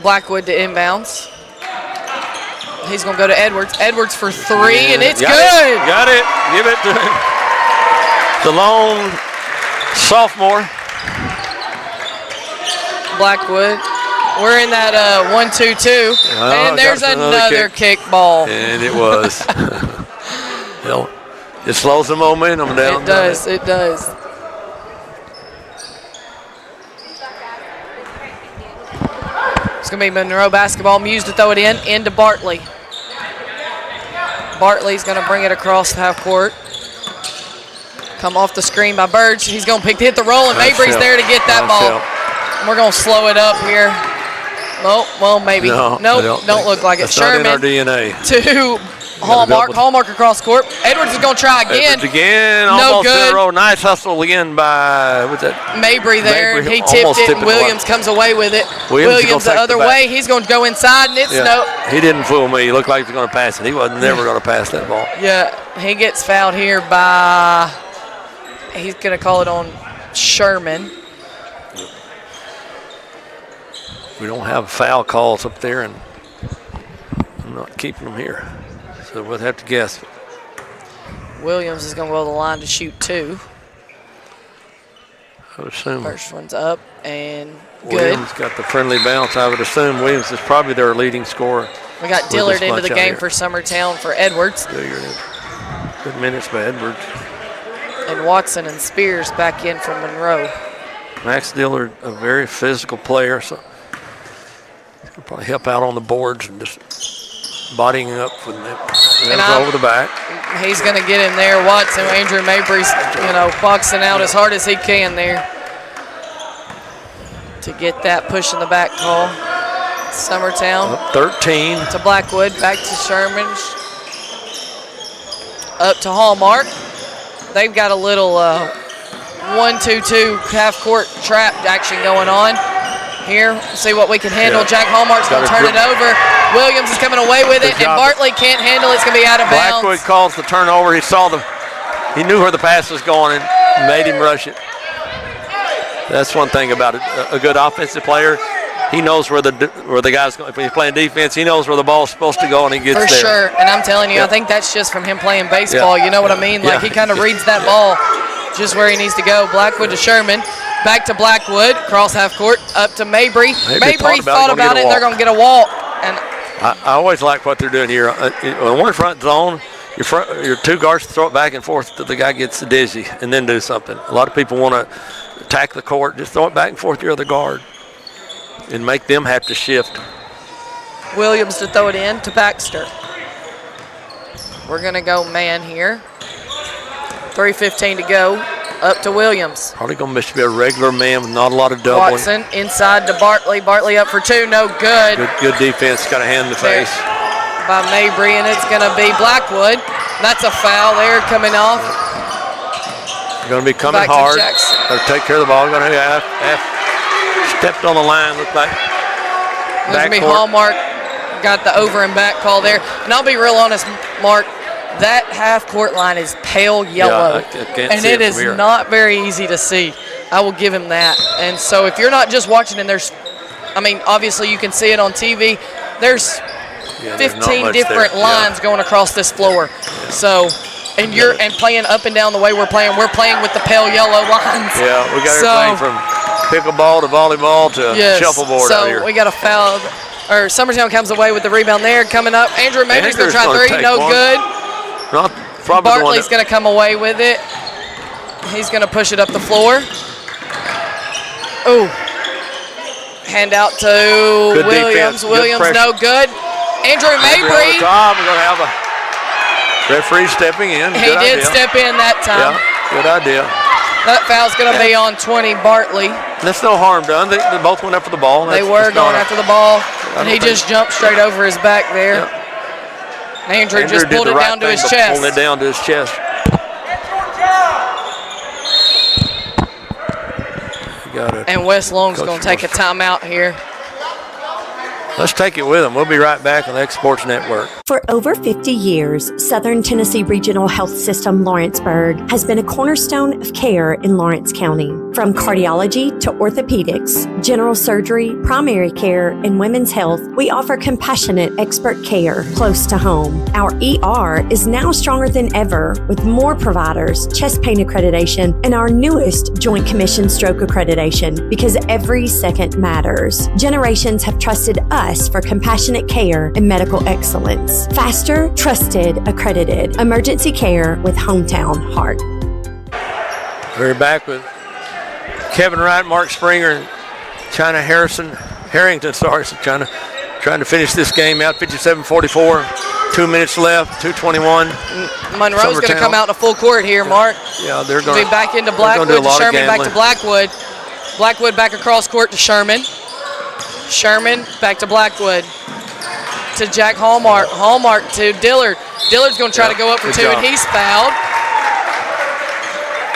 Blackwood to inbounds. He's going to go to Edwards. Edwards for 3, and it's good. Got it. Give it to the lone sophomore. Blackwood. We're in that 1-2-2. And there's another kick ball. And it was. It slows the momentum down. It does. It does. It's going to be Monroe basketball. Muse to throw it into Bartley. Bartley's going to bring it across half court. Come off the screen by Burge. He's going to hit the roll, and Mabry's there to get that ball. We're going to slow it up here. Oh, well, maybe. Don't look like it. That's Sherman not in our DNA. To Hallmark. Hallmark across court. Edwards is going to try again. Edwards again. No almost good. In a row. Nice hustle again by, what's that? Mabry there. Mabry He tipped it, and Williams comes away with it. Williams the other way. He's going to go inside, and it's no. He didn't fool me. He looked like he was going to pass it. He was never going to pass that ball. Yeah, he gets fouled here by, he's going to call it on Sherman. We don't have foul calls up there, and I'm not keeping them here. So we'll have to guess. Williams is going to go to the line to shoot 2. I would assume. First one's up and good. Williams got the friendly bounce. I would assume Williams is probably their leading scorer. We got Dillard into the game for Summertown for Edwards. Good minutes by Edwards. And Watson and Spears back in from Monroe. Max Dillard, a very physical player, so he'll probably help out on the boards and just bodying up with them. Over the back. He's going to get in there. Watson, Andrew Mabry's, boxing out as hard as he can there to get that push in the back call. Summertown. Up 13. To Blackwood, back to Sherman. Up to Hallmark. They've got a little 1-2-2 half-court trap action going on. Here, see what we can handle. Jack Hallmark's going to turn it over. Williams is coming away with it, and Bartley can't handle it. It's going to be out of bounds. Blackwood calls the turnover. He knew where the pass was going and made him rush it. That's one thing about a good offensive player. He knows where the guy's going. If he's playing defense, he knows where the ball's supposed to go, and he gets there. For sure, and I'm telling you, I think that's just from him playing baseball. You know what I mean? Like, he kind of reads that ball just where he needs to go. Blackwood to Sherman. Back to Blackwood, cross half court, up to Mabry. Mabry thought about it, and they're going to get a walk. And I always like what they're doing here. When we're front zone, your two guards throw it back and forth till the guy gets dizzy and then do something. A lot of people want to attack the court, just throw it back and forth to your other guard and make them have to shift. Williams to throw it in to Baxter. We're going to go man here. 3:15 to go. Up to Williams. Probably going to be a regular man with not a lot of doubling. Watson inside to Bartley. Bartley up for two. No good. Good defense. Got a hand in the face. By Mabry, and it's going to be Blackwood. That's a foul there coming off. Going to be coming hard. Got to take care of the ball. Going to have stepped on the line. Looked like There's going to be Hallmark. Got the over and back call there. And I'll be real honest, Mark. That half-court line is pale yellow, and it is not very easy to see. I will give him that. And so if you're not just watching, and obviously you can see it on TV, there's 15 different lines going across this floor. So, and playing up and down the way we're playing with the pale yellow lines. Yeah, we got everything from pickleball to volleyball to shuffleboard out here. So we got a foul. Summertown comes away with the rebound there. Coming up, Andrew Mabry's going to try three. No good. Bartley's going to come away with it. He's going to push it up the floor. Ooh. Hand out to Williams. Williams, no good. Andrew Mabry. We're going to have a referee stepping in. He did step in that time. Yeah, good idea. That foul's going to be on 20, Bartley. That's no harm done. They both went after the ball. They were going after the ball, and he just jumped straight over his back there. Yeah. Andrew just pulled it down to his chest. Pulling it down to his chest. And Wes Long's going to take a timeout here. Let's take it with them. We'll be right back on the X Sports Network. For over 50 years, Southern Tennessee Regional Health System Lawrenceburg has been a cornerstone of care in Lawrence County. From cardiology to orthopedics, general surgery, primary care, and women's health, we offer compassionate expert care close to home. Our ER is now stronger than ever with more providers, chest pain accreditation, and our newest Joint Commission stroke accreditation because every second matters. Generations have trusted us for compassionate care and medical excellence. Faster, trusted, accredited. Emergency care with hometown heart. We're back with Kevin Wright, Mark Springer, and China Harrington, trying to finish this game out. 57-44, 2 minutes left, 2:21. Monroe's going to come out in a full court here, Mark. Yeah, they're going to be back into Blackwood to Sherman, back to Blackwood. Blackwood back across court to Sherman. Sherman back to Blackwood. To Jack Hallmark. Hallmark to Dillard. Dillard's going to try to go up for two, and he's fouled.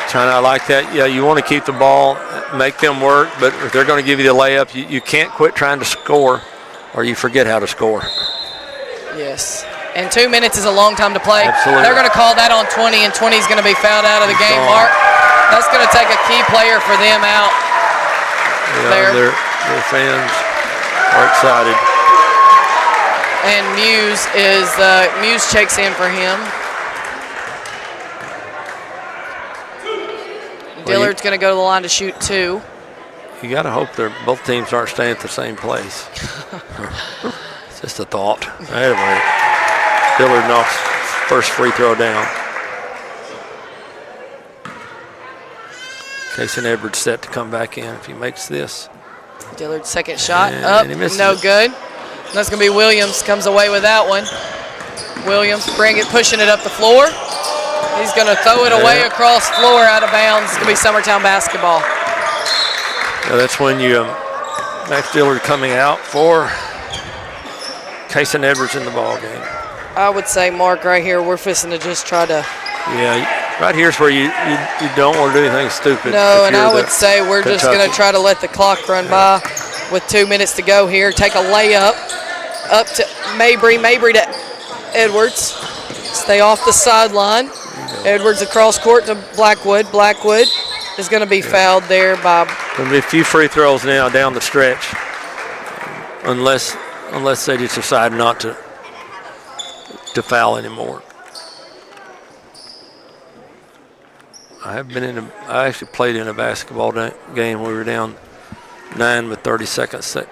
China, I like that. Yeah, you want to keep the ball, make them work, but if they're going to give you the layup, you can't quit trying to score or you forget how to score. Yes. And 2 minutes is a long time to play. Absolutely. They're going to call that on 20, and 20 is going to be fouled out of the game, Mark. That's going to take a key player for them out. Yeah, their fans are excited. And Muse checks in for him. Dillard's going to go to the line to shoot two. You got to hope both teams aren't staying at the same place. It's just a thought. Anyway, Dillard knocks first free throw down. Kason Edwards set to come back in if he makes this. Dillard's second shot And up, he misses no it. good. That's going to be Williams, comes away with that one. Williams pushing it up the floor. He's going to throw it away across floor out of bounds. It's going to be Summertown basketball. Yeah, that's when you Max Dillard coming out for Kason Edwards in the ball game. I would say, Mark, right here, we're fixing to just try to. Yeah, right here's where you don't want to do anything stupid. No, and I would say we're just going to try to let the clock run by with 2 minutes to go here. Take a layup up to Mabry to Edwards. Stay off the sideline. Edwards across court to Blackwood. Blackwood is going to be fouled there by. Going to be a few free throws now down the stretch, unless they just decide not to foul anymore. I actually played in a basketball game where we were down 9 with 37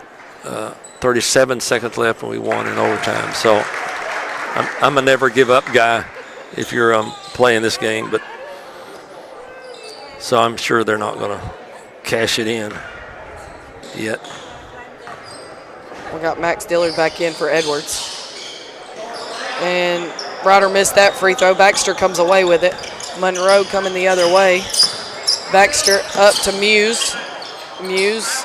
seconds left and we won in overtime. So I'm a never give up guy if you're playing this game, but so I'm sure they're not going to cash it in yet. We got Max Dillard back in for Edwards. And Ryder missed that free throw. Baxter comes away with it. Monroe coming the other way. Baxter up to Muse. Muse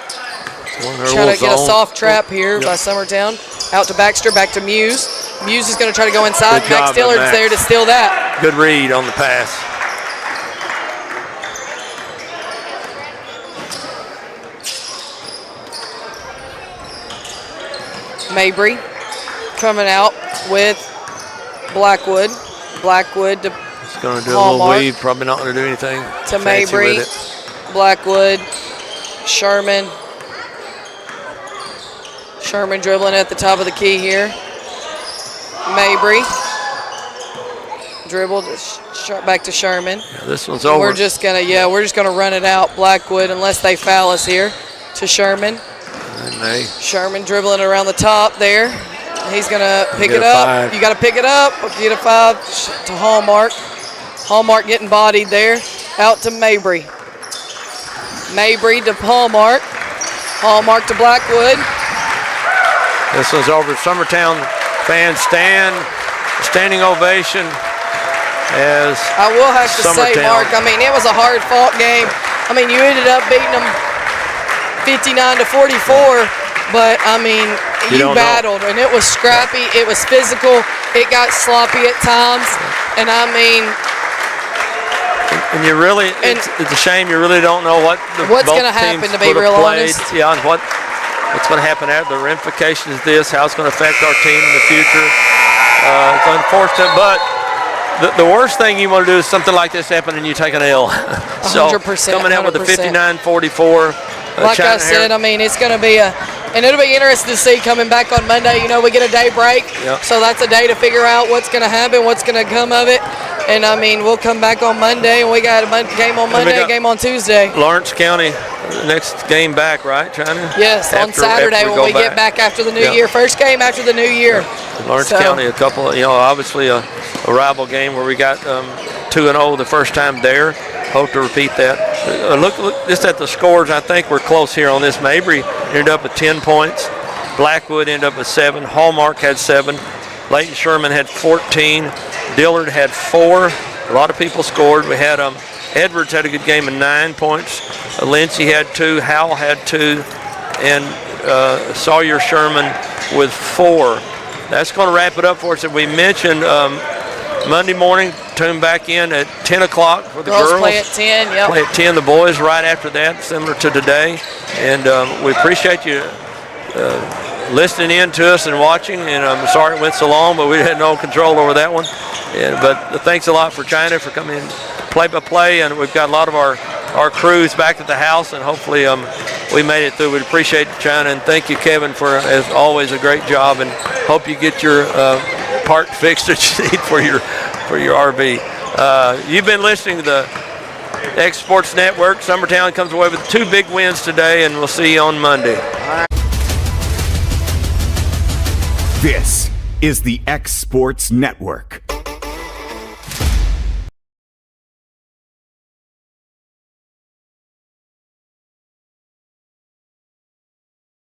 trying to get a soft trap here by Summertown. Out to Baxter, back to Muse. Muse is going to try to go inside. Max Dillard's there to steal that. Good read on the pass. Mabry coming out with Blackwood. Blackwood to He's going to do Hallmark. a little weave. Probably not going to do anything To fancy Mabry. with it. Blackwood. Sherman. Sherman dribbling at the top of the key here. Mabry. Dribbled back to Sherman. Yeah, this one's over. We're just gonna run it out. Blackwood, unless they foul us here, to Sherman. Sherman dribbling it around the top there. He's gonna pick it up. 5. You got to pick it up. Get a 5 to Hallmark. Hallmark getting bodied there. Out to Mabry. Mabry to Hallmark. Hallmark to Blackwood. This one's over. Summertown fans standing ovation as I will have to say, Summertown. Mark, I mean, it was a hard-fought game. I mean, you ended up beating them 59-44, but, I mean, you battled, and it was scrappy. It was physical. It got sloppy at times, and, I mean. And you really, it's a shame you really don't know what's going to happen, to be real honest. Yeah, and what's going to happen after the ramifications of this, how it's going to affect our team in the future. It's unfortunate, but the worst thing you want to do is something like this happen and you take an L. So 100%, coming out with a 59-44. Like I said, I mean, it's going to be and it'll be interesting to see coming back on Monday. You know, we get a day break, so that's a day to figure out what's going to happen, what's going to come of it. And, I mean, we'll come back on Monday, and we got a game on Monday, a game on Tuesday. Lawrence County, the next game back, right, China? Yes, on Saturday when we get back after the new year. First game after the new year. Lawrence County, a couple, obviously a rival game where we got 2-0 the first time there. Hope to repeat that. Look just at the scores. I think we're close here on this. Mabry ended up with 10 points. Blackwood ended up with 7. Hallmark had 7. Leighton Sherman had 14. Dillard had 4. A lot of people scored. We had Edwards had a good game of 9 points. Lindsay had 2. Howell had 2. And Sawyer Sherman with 4. That's going to wrap it up for us. And we mentioned Monday morning, tune back in at 10 o'clock for the girls. Play at 10, yep. Play at 10, the boys right after that, similar to today. And we appreciate you listening in to us and watching. And I'm sorry it went so long, but we had no control over that one. But thanks a lot for China for coming in play-by-play. And we've got a lot of our crews back at the house, and hopefully we made it through. We appreciate China, and thank you, Kevin, for, as always, a great job. And hope you get your part fixed that you need for your RV. You've been listening to the X Sports Network. Summertown comes away with 2 big wins today, and we'll see you on Monday. This is the X Sports Network.